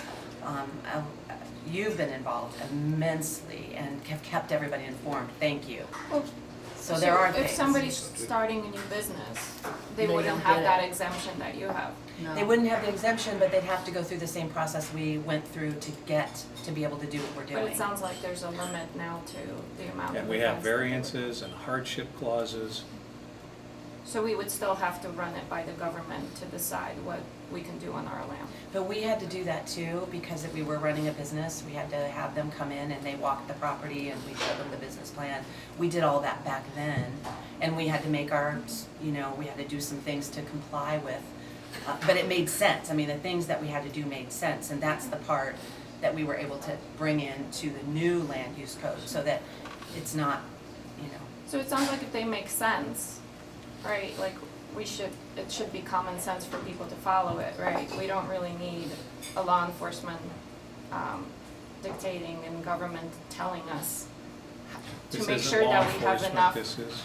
you've been involved immensely and have kept everybody informed. Thank you. Well, So there are if things. somebody's starting a new business, they They wouldn't don't have get that it. exemption that you have. They wouldn't have the exemption, but they'd have to go through the same process we went through to get to be able to do what we're doing. But it sounds like there's a limit now to the amount of And we have events. variances and hardship clauses. So we would still have to run it by the government to decide what we can do on our land. But we had to do that too, because if we were running a business, we had to have them come in and they walked the property and we showed them the business plan. We did all that back then, and we had to make our, we had to do some things to comply with. But it made sense. I mean, the things that we had to do made sense, and that's the part that we were able to bring into the new land use code, so that it's not, So it sounds like if they make sense, right, like it should be common sense for people to follow it, right? We don't really need a law enforcement dictating and government telling us to This make isn't sure law that we have enforcement, enough. this is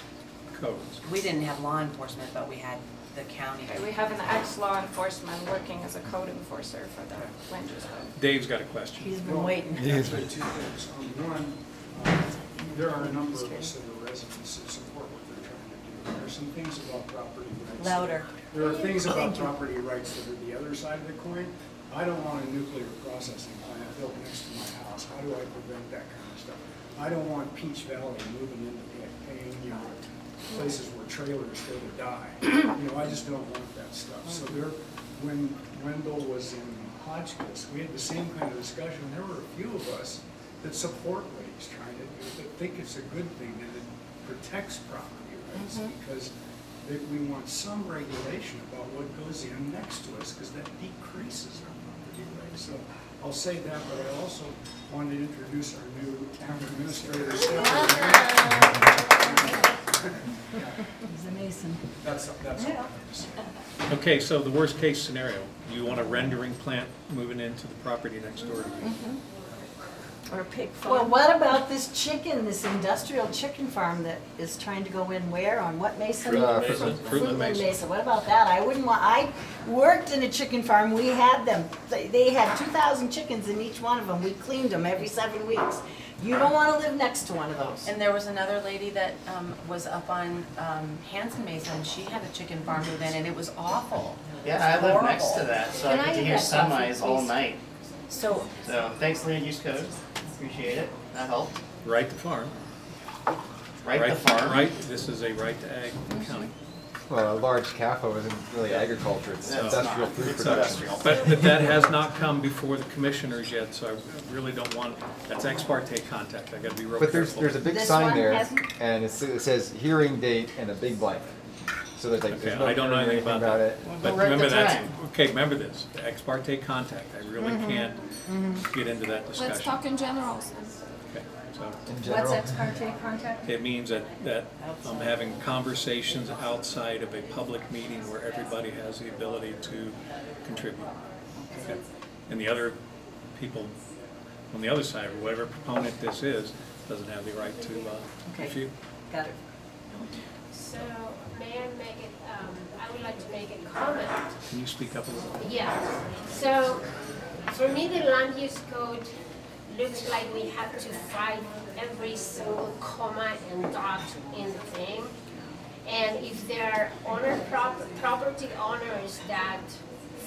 codes. we didn't have law enforcement, but we had the county. Okay, we have an ex-law enforcement working as a code enforcer for the land use code. Dave's got a question. He's been waiting. Actually, two things. One, there are a number of us that are residents that support what they're trying to do. There are some things about property rights. Louder. There are things about property rights that are the other side of the coin. I don't want a nuclear processing plant built next to my house. How do I prevent that kind of stuff? I don't want Peach Valley moving into Paonia, places where trailers go to die. You know, I just don't want that stuff. So there, when Wendell was in Hotchkiss, we had the same kind of discussion. There were a few of us that support what he's trying to do, that think it's a good thing, that it protects property rights, because we want some regulation about what goes in next to us, because that decreases our property rights. So I'll say that, but I also want to introduce our new town administrator, Stephanie. He's a mason. That's all I have to say. Okay, so the worst case scenario, you want a rendering plant moving into the property next door to you. Or a pig farm. Well, what about this chicken, this industrial chicken farm that is trying to go in where, on what Mesa? Fruitland Mesa. What about that? I wouldn't want, I worked in a chicken farm, we had them, they had 2,000 chickens in each one of them, we cleaned them every 7 weeks. You don't wanna live next to one of those. And there was another lady that was up on Hanson Mesa, and she had a chicken farm move in, and it was awful. Yeah, I live next to that, so Can I I get to have hear that coffee, semis all please? night. So, So thanks, land use code. Appreciate it. That helped. Right to farm. Right the farm. Right, this is a right to ag county. Well, a large CAFO isn't really agriculture, it's No, it's industrial not. food It's production. industrial. But that has not come before the commissioners yet, so I really don't want, that's ex parte contact, I gotta be real But careful. there's a big This sign one there, hasn't? and it says hearing date and a big blank. So there's like, Okay, there's no I don't know hearing or anything anything about that. it. We'll But go right remember the that's, time. okay, remember this, the ex parte contact, I really can't get into that Let's discussion. talk in generals. Okay, so In general. parte contact? it means that I'm having conversations outside of a public meeting where everybody has the ability to contribute. Okay. And the other people on the other side, or whatever proponent this is, doesn't have the right to refute. Got it. So, may I make it, I would like to make a comment. Can you speak up a little bit? Yeah, so, for me, the land use code looks like we have to fight every single comma and dot in the thing. And if there are property owners that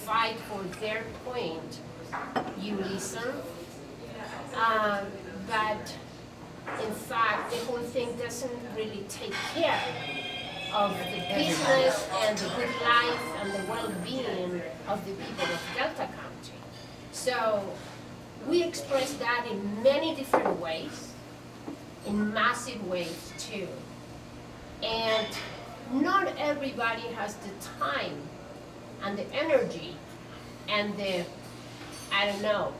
fight for their point, you listen. But in fact, the whole thing doesn't really take care of the business and the good life and the well-being of the people of Delta County. So we express that in many different ways, in massive ways too. And not everybody has the time and the energy and the, I don't know,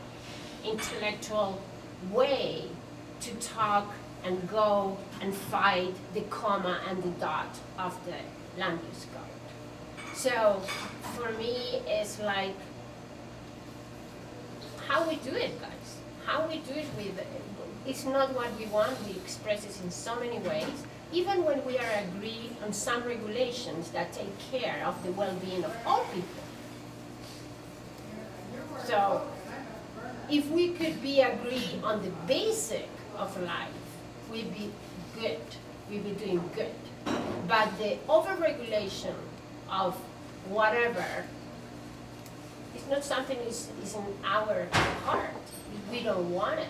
intellectual way to talk and go and fight the comma and the dot of the land use code. So for me, it's like, how we do it, guys. How we do it with, it's not what we want, we express it in so many ways. Even when we are agreed on some regulations that take care of the well-being of all people. So, if we could be agreed on the basic of life, we'd be good, we'd be doing good. But the over-regulation of whatever is not something is in our heart. We don't want it.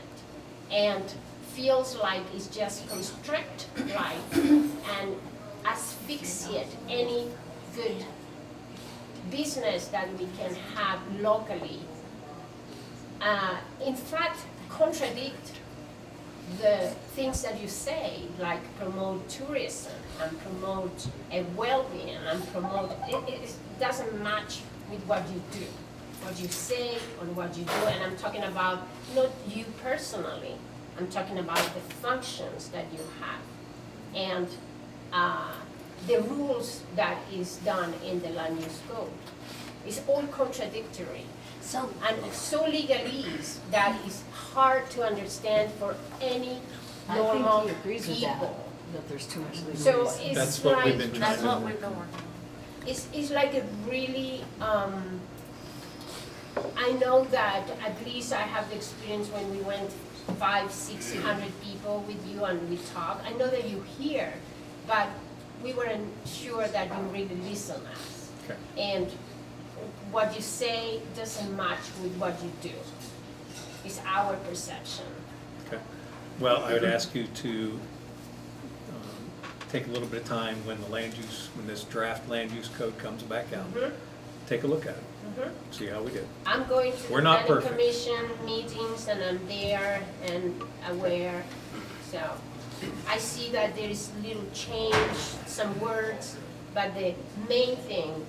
And feels like it's just constrict life and asphyxiate any good business that we can have locally. In fact, contradict the things that you say, like promote tourism and promote a well-being and promote, it doesn't match with what you do, what you say and what you do. And I'm talking about not you personally, I'm talking about the functions that you have and the rules that is done in the land use code. It's all contradictory. And so legalese that is hard to understand for any normal I think he agrees with that, people. that there's too much legalese. So it's That's what like, we've been trying that's to what we've been working on. it's like a really, I know that at least I have the experience when we went 500-600 people with you and we talked. I know that you hear, but we weren't sure that you really listen us. Okay. And what you say doesn't match with what you do. It's our perception. Okay. Well, I would ask you to take a little bit of time when this draft land use code comes back out. Mhm. Take a look at it. Mhm. See how we did. I'm going to We're the not planning perfect. commission meetings and I'm there and aware. So I see that there is little change, some words, but the main thing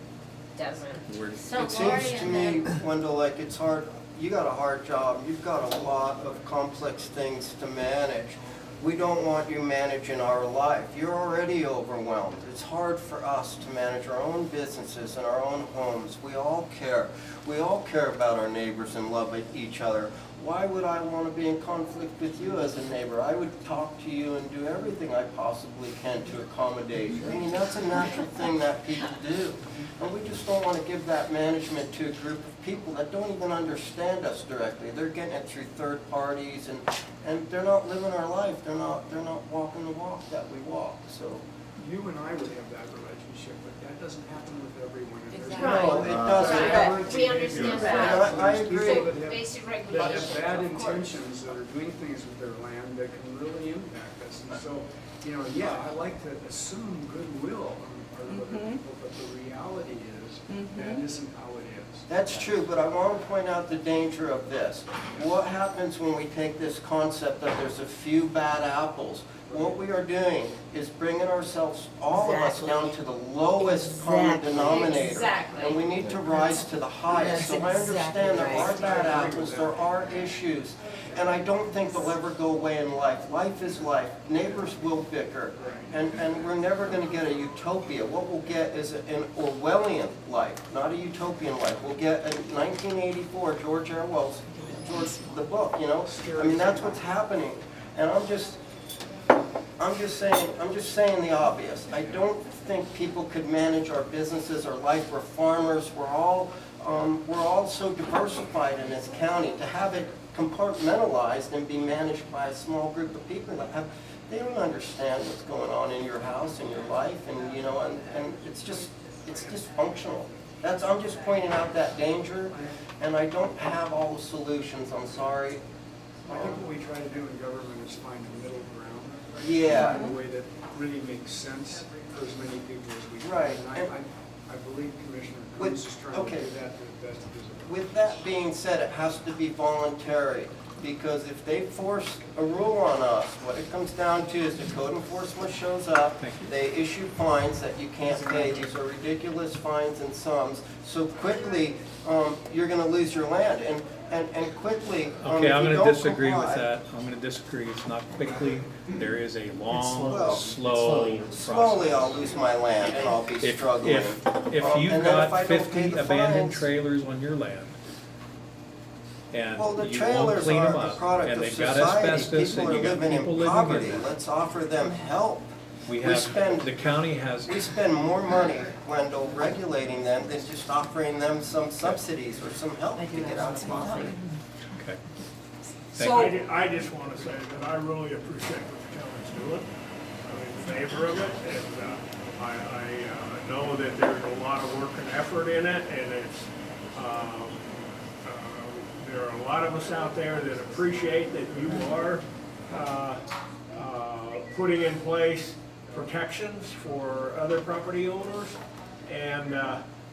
doesn't. So It Lori seems to and me, then, Wendell, like it's hard, you got a hard job, you've got a lot of complex things to manage. We don't want you managing our life. You're already overwhelmed. It's hard for us to manage our own businesses and our own homes. We all care. We all care about our neighbors and love each other. Why would I want to be in conflict with you as a neighbor? I would talk to you and do everything I possibly can to accommodate you. I mean, that's a natural thing that people do. And we just don't want to give that management to a group of people that don't even understand us directly. They're getting it through third parties and they're not living our life. They're not walking the walk that we walk. So You and I would have that relationship, but that doesn't happen with everyone. And there's- no, it doesn't. Right. We understand that. I agree. So That have- basic that regulations, have bad of course. intentions, that are doing things with their land that can really impact us. And so, you know, yeah, I like to assume goodwill on the part of other people, but the reality is that isn't how it is. That's true, but I want to point out the danger of this. What happens when we take this concept that there's a few bad apples? What we are doing is bringing ourselves, all of us, down to the lowest common denominator. Exactly. And we need to rise to the highest. So I understand there are bad apples, there are issues. And I don't think they'll ever go away in life. Life is life. Neighbors will bicker. And we're never going to get a utopia. What we'll get is an Orwellian life, not a utopian life. We'll get a 1984 George Orwell's, the book, you know? I mean, that's what's happening. And I'm just saying the obvious. I don't think people could manage our businesses, our life. We're farmers. We're all so diversified in this county. To have it compartmentalized and be managed by a small group of people that they don't understand what's going on in your house, in your life, and you know, and it's dysfunctional. I'm just pointing out that danger, and I don't have all the solutions. I'm sorry. I think what we try to do in government is find a middle ground. Right? Yeah. Find a way that really makes sense for as many people as we can. Right. And I believe Commissioner Koontz is trying to do that to the best of his ability. With that being said, it has to be voluntary, because if they force a rule on us, what it comes down to is the code enforcement shows up, they issue fines that you can't pay. These are ridiculous fines and sums. So quickly, you're going to lose your land. And quickly, Okay, if I'm you going to don't disagree with comply- that. I'm going to disagree. It's not quickly. There is a long, slow. slow Slowly, process. I'll lose my land and I'll be struggling. If And you've then if got I don't pay 50 the abandoned fines- trailers on your land, and Well, the you won't trailers clean are them a up, product and of they've got society. asbestos, People and are you got living people in living poverty. in there. Let's offer them help. We We have, spend- the county has, We spend more money, Wendell, regulating them than just offering them some subsidies or some help to get out of poverty. okay. So- Thank you. I just want to say that I really appreciate what the county's doing. I'm in favor of it, and I know that there's a lot of work and effort in it, and it's, there are a lot of us out there that appreciate that you are putting in place protections for other property owners, and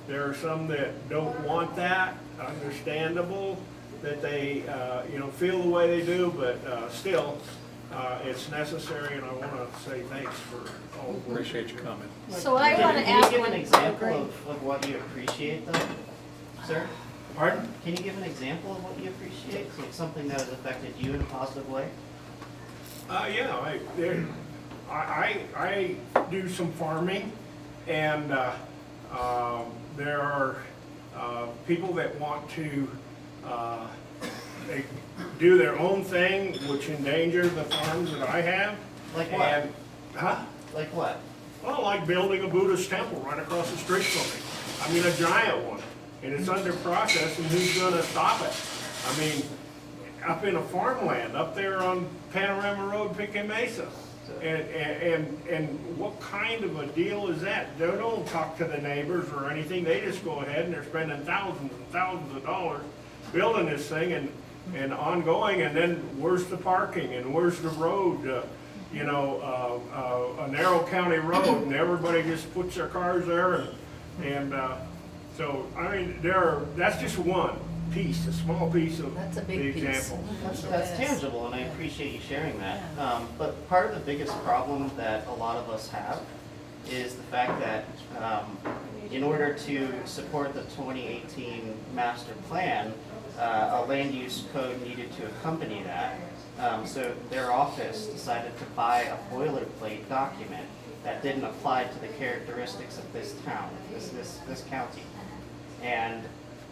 there are some that don't want that, understandable, that they, feel the way they do, but still, it's necessary, and I want to say thanks for all the work. Appreciate your comment. So I want to Can you ask give one. an example of what you appreciate though, sir? Pardon? Can you give an example of what you appreciate? So it's something that has affected you in a positive way? Yeah, I do some farming, and there are people that want to they do their own thing, which endangers the farms that I have. Like what? And, huh? Like what? Well, like building a Buddhist temple right across the street from me. I mean, a giant one. And it's under process, and who's gonna stop it? I mean, up in a farmland, up there on Panorama Road, Pickett Mesa. And what kind of a deal is that? They don't talk to the neighbors or anything, they just go ahead and they're spending thousands and thousands of dollars building this thing and ongoing, and then where's the parking and where's the road? You know, a narrow county road, and everybody just puts their cars there, and so, I mean, that's just one piece, a small piece of the example. That's tangible, and I appreciate you sharing that. But part of the biggest problem that a lot of us have is the fact that in order to support the 2018 master plan, a land use code needed to accompany that. So their office decided to buy a boilerplate document that didn't apply to the characteristics of this town, this county. And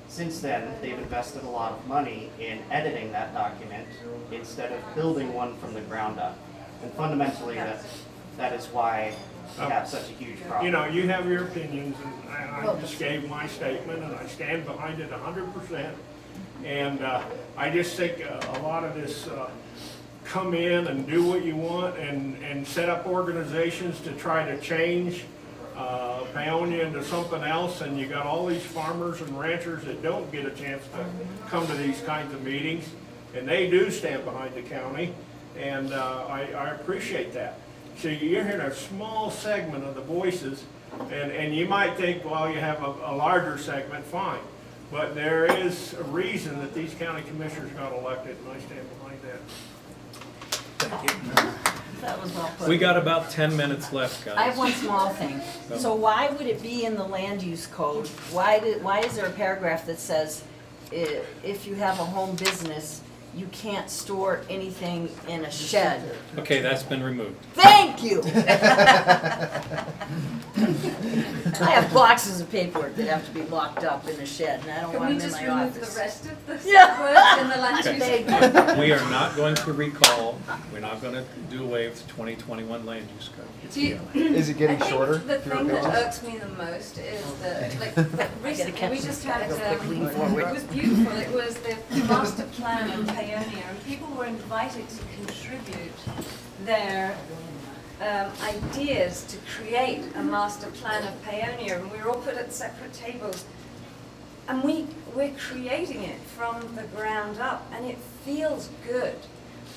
since then, they've invested a lot of money in editing that document instead of building one from the ground up. And fundamentally, that is why we have such a huge problem. You know, you have your opinions, and I just gave my statement, and I stand behind it 100%. And I just think a lot of this come in and do what you want and set up organizations to try to change Paonia into something else, and you got all these farmers and ranchers that don't get a chance to come to these kinds of meetings, and they do stand behind the county, and I appreciate that. So you're hearing a small segment of the voices, and you might think, well, you have a larger segment, fine. But there is a reason that these county commissioners got elected, and I stand behind that. Thank you. That was well put. We got about 10 minutes left, guys. I have one small thing. So why would it be in the land use code? Why is there a paragraph that says if you have a home business, you can't store anything in a shed? Okay, that's been removed. Thank you! I have boxes of paperwork that have to be locked up in a shed, and I don't want them in my office. Can we just remove the rest of the Yeah. words in the land use Okay. code? We are not going to recall, we're not going to do away with the 2021 land use code. Do you, Is it getting I think shorter? the fewer thing that pages? irks me the most is that, like, recently, we just had, Lean forward. it was beautiful, it was the master plan of Paonia, and people were invited to contribute their ideas to create a master plan of Paonia, and we were all put at separate tables. And we're creating it from the ground up, and it feels good.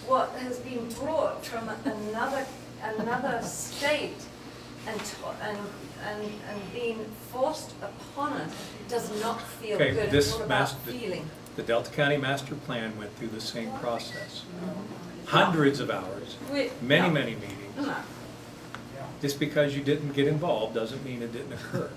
What has been brought from another state and being forced upon us does not feel Okay, good. this It's all about master, feeling. the Delta County Master Plan went through the same process. Hundreds of hours, many meetings. No. Just because you didn't get involved doesn't mean it didn't occur.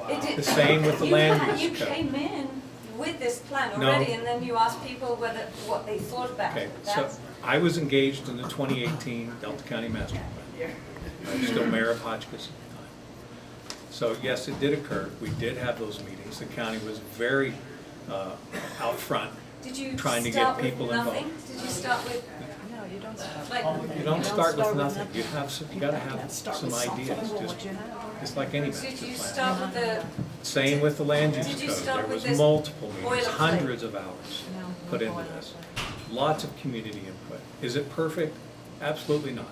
It did- The same with the land You use code. came in with this plan No. already, and then you asked people what they thought about Okay, it. so That's- I was engaged in the 2018 Delta County Master Plan. I was still mayor of Hotchkiss at the time. So yes, it did occur. We did have those meetings. The county was very out front, Did you trying to start get people with nothing? involved. Did you start with? No, you don't start. Like, You don't start with nothing. You have some, you gotta have some ideas, just like any so master did you plan. start with the? Same with the land use Did you code. start There with was this multiple meetings, boilerplate? hundreds of hours put into this. Lots of community input. Is it perfect? Absolutely not.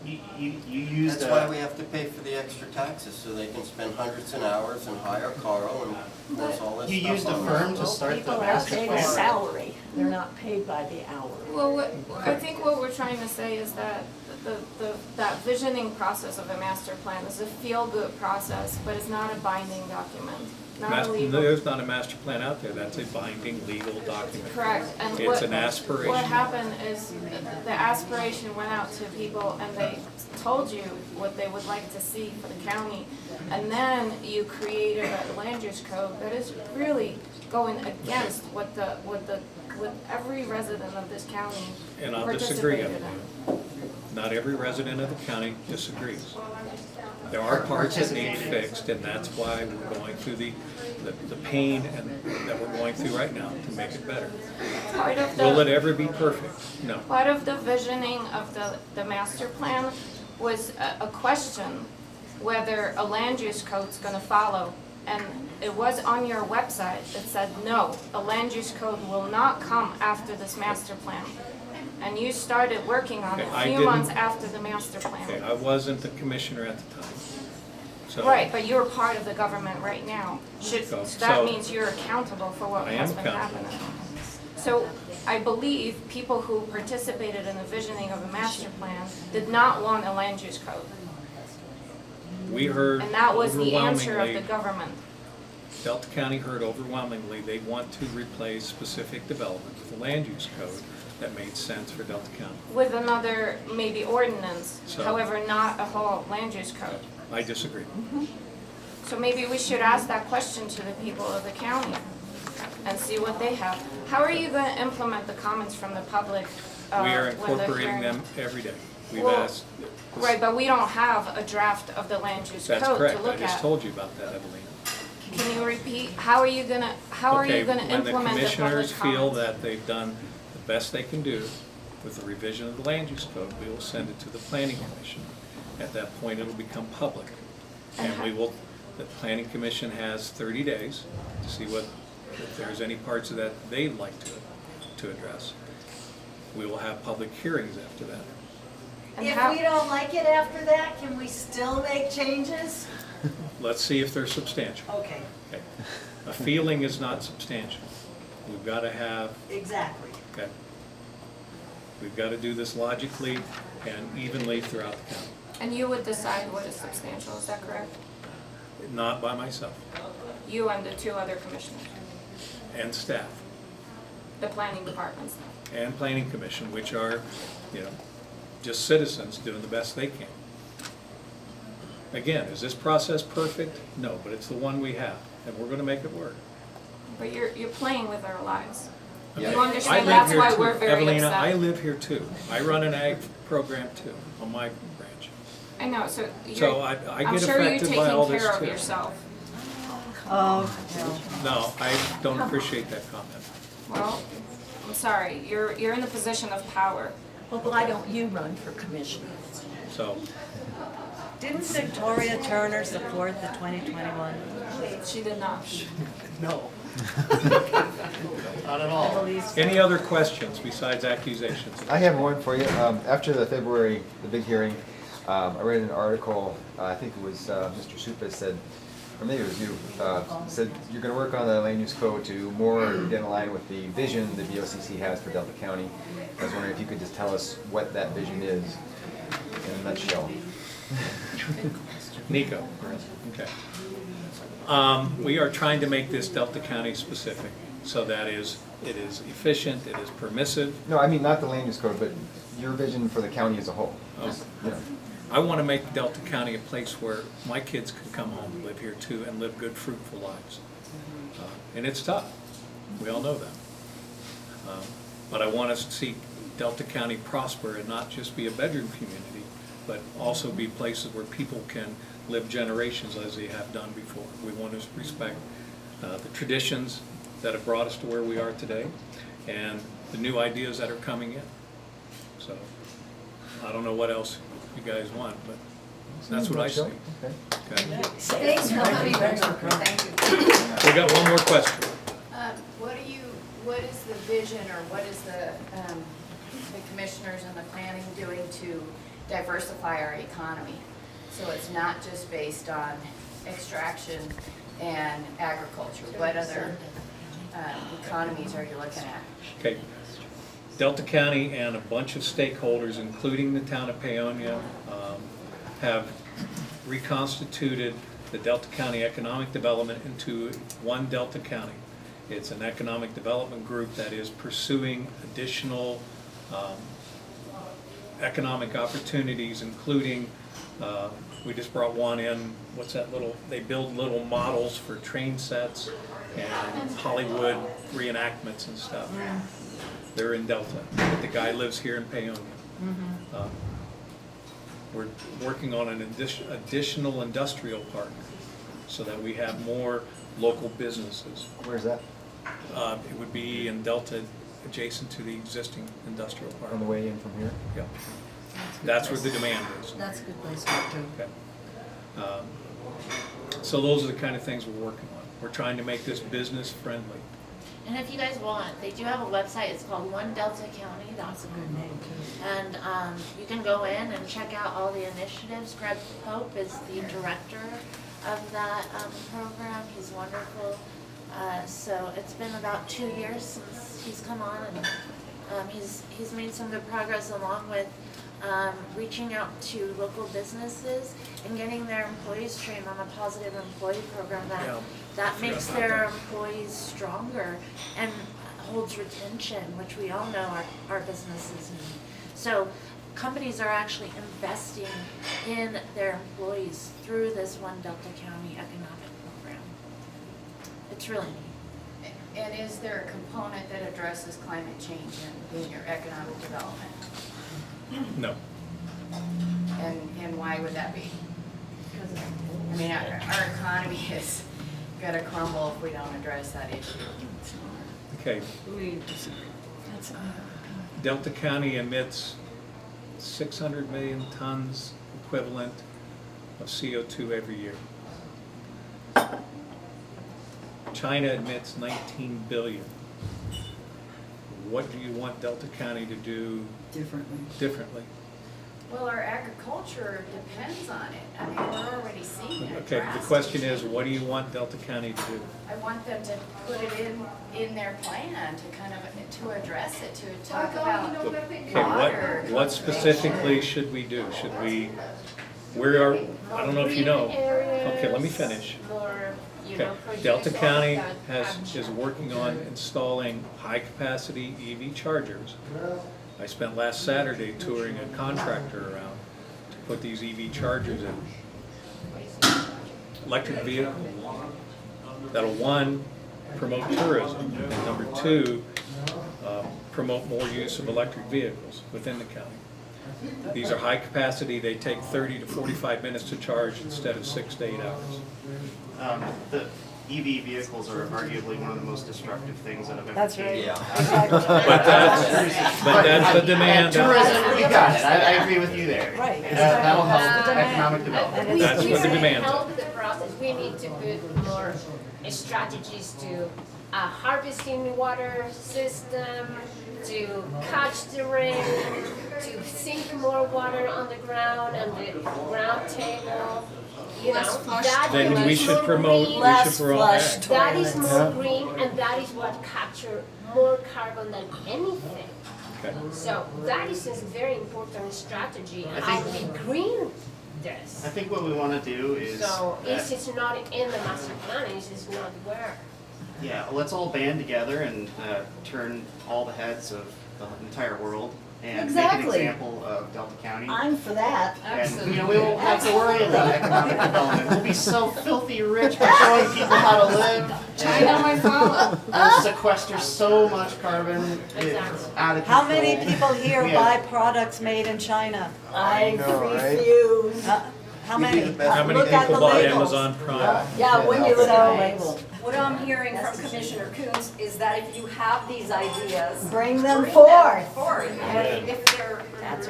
You used That's why we have to pay for the extra taxes, so they can spend hundreds of hours and hire Carl and force all this stuff. You used a on firm us. to start the People are master paid a plan. salary, they're not paid by the hour. Well, I think what we're trying to say is that that visioning process of a master plan is a feel-good process, but it's not a binding document, not a legal. There's not a master plan out there. That's a binding legal document. Correct, and It's an aspiration. what happened is the aspiration went out to people and they told you what they would like to see for the county. And then you created a land use code that is really going against what every resident of this county And I'll disagree on participated that. in. Not every resident of the county disagrees. There are parts that need fixed, and that's why we're going through the pain that we're going through right now to make it better. Part of Will it the, ever be perfect? No. part of the visioning of the master plan was a question whether a land use code's gonna follow. And it was on your website that said, no, a land use code will not come after this master plan. And you started working on it Okay, I a few didn't- months after the master Okay, plan. I wasn't the commissioner at the time. So Right, but you're part of the government right now. So that so- means you're accountable for what I has am been accountable. happening. So I believe people who participated in the visioning of a master plan did not want a land use code. We heard And that was the answer of the overwhelmingly, government. Delta County heard overwhelmingly, they want to replace specific development with a land use code that made sense for Delta County. With another maybe ordinance, So- however, not a whole land use code. I disagree. So maybe we should ask that question to the people of the county and see what they have. How are you going to implement the comments from the public? We are when they're incorporating hearing- them every day. We've Well, asked. Right, but we don't have a draft of the land use That's code to correct. I look just at. told you about that, Evelina. Can you repeat, how are you gonna Okay, implement the public when the commissioners feel comments? that they've done the best they can do with the revision of the land use code, we will send it to the planning commission. At that point, it'll become public. And we will, the planning commission has 30 days to see what, if there's any parts of that they'd like to address. We will have public hearings after that. And If how- we don't like it after that, can we still make changes? Let's see if they're substantial. Okay, Okay. A feeling is not substantial. We've got to have, exactly. okay. We've got to do this logically and evenly throughout the county, And you would decide what is substantial, is that correct? not by myself You and the two other commissioners, and staff the planning department staff. and planning commission, which are, you know, just citizens doing the best they can. Again, is this process perfect? No, but it's the one we have, and we're going to make it work. But you're playing with our lives. Yeah. You I understand, live that's here why too. we're very Evelina, upset. I live here too. I run an ag program too on my branch. I know, so So you're, I I'm get sure you're affected by all taking this care of too. yourself. Oh, No, I don't appreciate that comment. Well, I'm sorry, you're in the position of power. Well, why don't you run for commissioner? So, didn't Victoria Turner support the 2021? She did not. no. Not at all. Any other questions besides accusations? I have one for you. After the big hearing, I read an article, I think it was Mr. Supa said, or maybe it was you, said you're going to work on the land use code to more get in line with the vision the BOCC has for Delta County. I was wondering if you could just tell us what that vision is in a nutshell. Nico, okay. We are trying to make this Delta County specific, so that it is efficient, it is permissive. No, I mean not the land use code, but your vision for the county as a whole. Oh. You know. I want to make Delta County a place where my kids can come home, live here too, and live good, fruitful lives. And it's tough. We all know that. But I want us to see Delta County prosper and not just be a bedroom community, but also be places where people can live generations as they have done before. We want to respect the traditions that have brought us to where we are today and the new ideas that are coming in. So I don't know what else you guys want, but that's what I see. Okay. Thanks for coming. Thank you. We got one more question. What is the vision, or what is the commissioners and the planning doing to diversify our economy? So it's not just based on extraction and agriculture. What other economies are you looking at? Okay. Delta County and a bunch of stakeholders, including the town of Paonia, have reconstituted the Delta County Economic Development into one Delta County. It's an economic development group that is pursuing additional economic opportunities, including, we just brought one in, what's that little, they build little models for train sets and Hollywood reenactments and stuff. They're in Delta, but the guy lives here in Paonia. We're working on an additional industrial park so that we have more local businesses. Where's that? It would be in Delta, adjacent to the existing industrial park. On the way in from here? Yep. That's where the demand is. That's a good place to start too. Okay. So those are the kind of things we're working on. We're trying to make this business friendly. And if you guys want, they do have a website, it's called OneDeltaCounty.com. That's a good name too. And you can go in and check out all the initiatives. Greg Pope is the director of that program. He's wonderful. So it's been about 2 years since he's come on, and he's made some good progress along with reaching out to local businesses and getting their employees trained on a positive employee program that makes their employees stronger and holds retention, which we all know our businesses need. So companies are actually investing in their employees through this One Delta County economic program. It's really neat. And is there a component that addresses climate change in your economic development? No. And why would that be? I mean, our economy is gonna crumble if we don't address that issue. Okay. Delta County emits 600 million tons equivalent of CO2 every year. China emits 19 billion. What do you want Delta County to do differently? Well, our agriculture depends on it. I mean, we're already seeing it. Okay, the question is, what do you want Delta County to do? I want them to put it in their plan to kind of, to address it, to talk about water. What specifically should we do? Should we, I don't know if you know. Okay, let me finish. Okay, Delta County is working on installing high-capacity EV chargers. I spent last Saturday touring a contractor around to put these EV chargers in. Electric vehicles that'll, one, promote tourism, and number two, promote more use of electric vehicles within the county. These are high capacity, they take 30 to 45 minutes to charge instead of 6 to 8 hours. The EV vehicles are arguably one of the most destructive things that I've ever That's seen. right. Yeah. But that's the demand. Tourism, you got it. I agree with you there. Right. That'll help economic development. That's what the demand is. help the process. We need to put more strategies to harvesting water system, to catch the rain, to sink more water on the ground and the ground table. You know, that Then we is should more promote, green. we should promote ag. That is more green, and that is what captures more carbon than anything. Okay. So that is a very important strategy, I how think- we green this. I think what we want to do is, So this is not in the master plan, this is not where. yeah, let's all band together and turn all the heads of the entire world and make an Exactly. example of Delta County. I'm for that. And, you know, we won't have to worry about economic development. We'll be so filthy rich by showing people how to live. China might follow. And sequester so much carbon, it's out of control. How many people here We buy have- products made in China? I know, right? refuse. How many? How many Look at people the buy labels. Amazon Prime? Yeah, when you look at the label. What I'm hearing from Commissioner Koontz is that if you have these ideas, Bring them forth. And if they're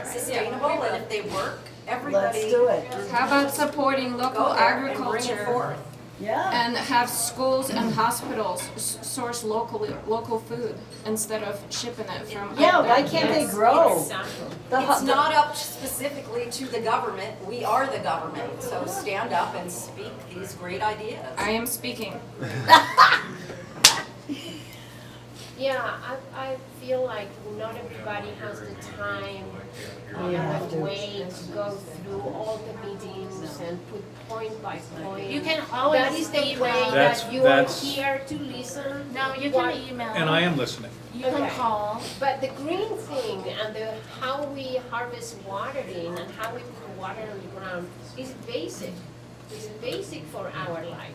sustainable and if they work, everybody. Let's do it. How about supporting local Go there and bring it agriculture? forth. Yeah. And have schools and hospitals source local food instead of shipping it from. Yeah, other why can't they places. grow? It's not up specifically to the government, we are the government, so stand up and speak these great ideas. I am speaking. Yeah, I feel like not everybody has the time and the way to go through all the meetings and put point by point. You can always That is the email. way That's- that you that's- are here to listen. No, you What- can email. And I am listening. You can call. But the green thing and the how we harvest watering and how we put water on the ground is basic. It's basic for our life.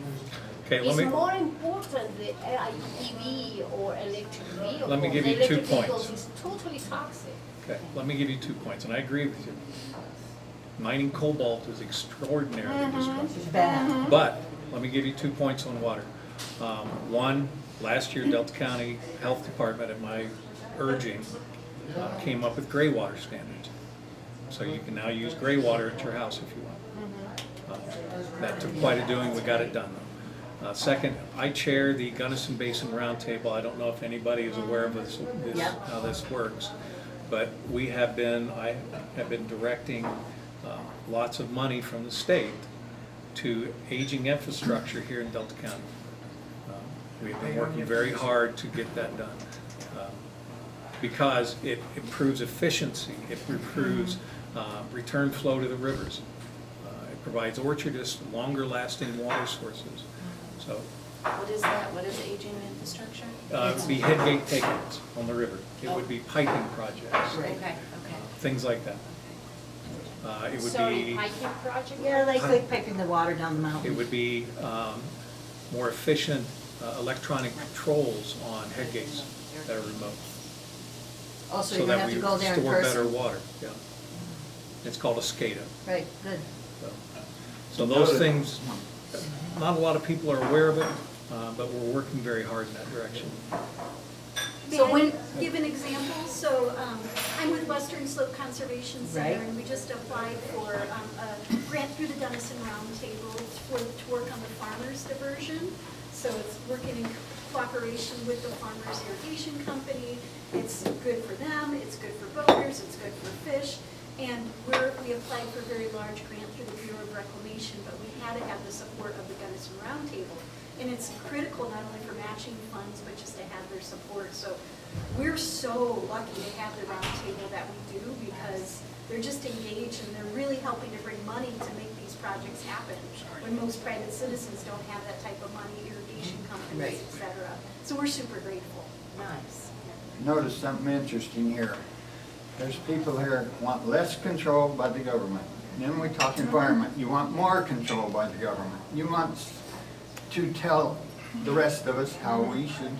Okay, let It's me, more important the EV or electric vehicle. Let me give you The 2 electric vehicles points. is totally toxic. okay, let me give you 2 points, and I agree with you. Mining cobalt is extraordinarily destructive. Bad. But, let me give you 2 points on water. One, last year Delta County Health Department, at my urging, came up with gray water standards. So you can now use gray water at your house if you want. That took quite a doing, we got it done though. Second, I chair the Gunnison Basin Roundtable. I don't know if anybody is aware of this, how this works, but I have been directing lots of money from the state to aging infrastructure here in Delta County. We've been working very hard to get that done because it improves efficiency, it improves return flow to the rivers. It provides orchardists longer lasting water sources. So What is that? What is aging infrastructure? it would be headgate take-ins on the river. It would be piping projects, Okay. things like that. It would be, Piping project? Yeah, like piping the water down the mountain. it would be more efficient electronic controls on headgates that are remote. Also, So you that have we to go there in store better person. water, yeah. It's called a SCADA. Right, good. So those things, not a lot of people are aware of it, but we're working very hard in that direction. So when, give an example, so I'm with Western Slope Conservation Center, Right. and we just applied for a grant through the Gunnison Roundtable to work on the farmers diversion. So it's working in cooperation with the Farmers Irrigation Company. It's good for them, it's good for boaters, it's good for fish. And we applied for a very large grant through the Bureau of Reclamation, but we had to have the support of the Gunnison Roundtable. And it's critical not only for matching funds, but just to have their support. So we're so lucky to have the roundtable that we do because they're just engaged and they're really helping to bring money to make these projects happen. When most private citizens don't have that type of money, irrigation companies, et cetera. So we're super grateful. Nice. Notice something interesting here. There's people here that want less control by the government. And then we talk environment. You want more control by the government. You want to tell the rest of us how we should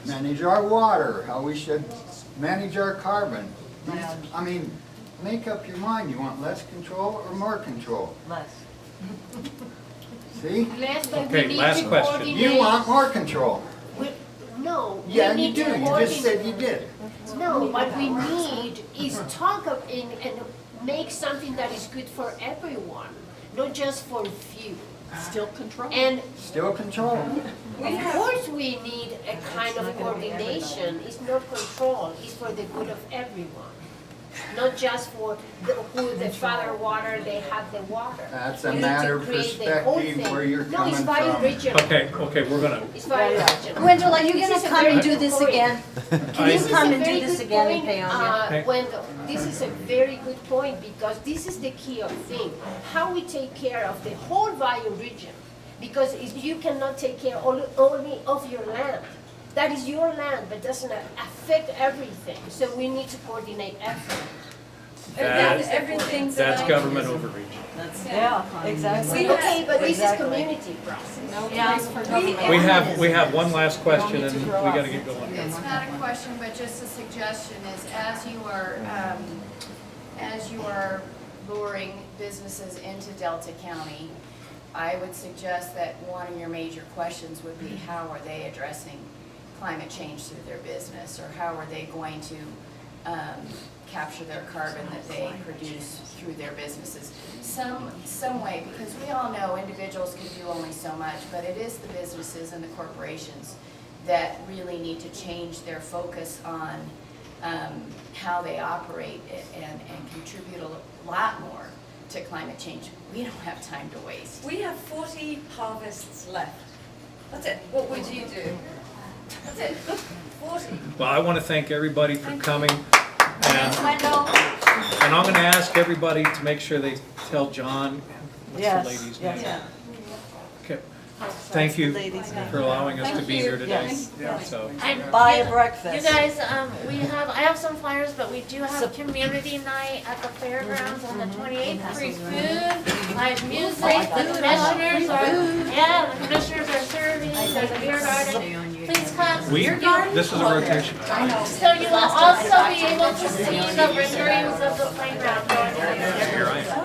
manage our water, how we should manage our carbon. I mean, make up your mind. You want less control or more control? Less. See? Less, but Okay, we need last to question. coordinate. You want more control. No, we Yeah, you need do. to You just coordinate. said you did. No, what we need is talk of and make something that is good for everyone, not just for few. Still control. And Still control. of course we need a kind of coordination. It's not control, it's for the good of everyone. Not just for the father water, they have the water. That's a We need matter to of create the whole perspective thing. where you're No, coming it's very from. regional. Okay, we're gonna, It's very regional. Wendell, are you This gonna is a come very and do good this point. again? Can you come and do this again in Paonia? Wendell, this is a very good point because this is the key of thing. How we take care of the whole Bayou region. Because if you cannot take care only of your land, that is your land, but doesn't affect everything. So we need to coordinate everything. that's government overreach. Yeah, exactly. Okay, but this is Exactly. community process. No place for government. We have one last question and we gotta get going. It's not a question, but just a suggestion is as you are luring businesses into Delta County, I would suggest that one of your major questions would be how are they addressing climate change through their business, or how are they going to capture their carbon that they produce through their businesses. Some way, because we all know individuals can do only so much, but it is the businesses and the corporations that really need to change their focus on how they operate and contribute a lot more to climate change. We don't have time to waste. We have 40 harvests left. That's it. What would you do? That's it. 40. Well, I want to thank everybody for coming, and Wendell. I'm going to ask everybody to make sure they tell John, what's the lady's name? Yes. Okay. Thank you Ladies' name. for allowing us to be here today. Yes. So, And Buy you- a breakfast. You guys, I have some flyers, but we do have community night at the fairgrounds on the 28th. Free food, live music, the commissioners are serving, there's a beer garden. Please come. Beer garden? this is a rotation. So you will also be able to see the renderings of the playground going on. Here I am.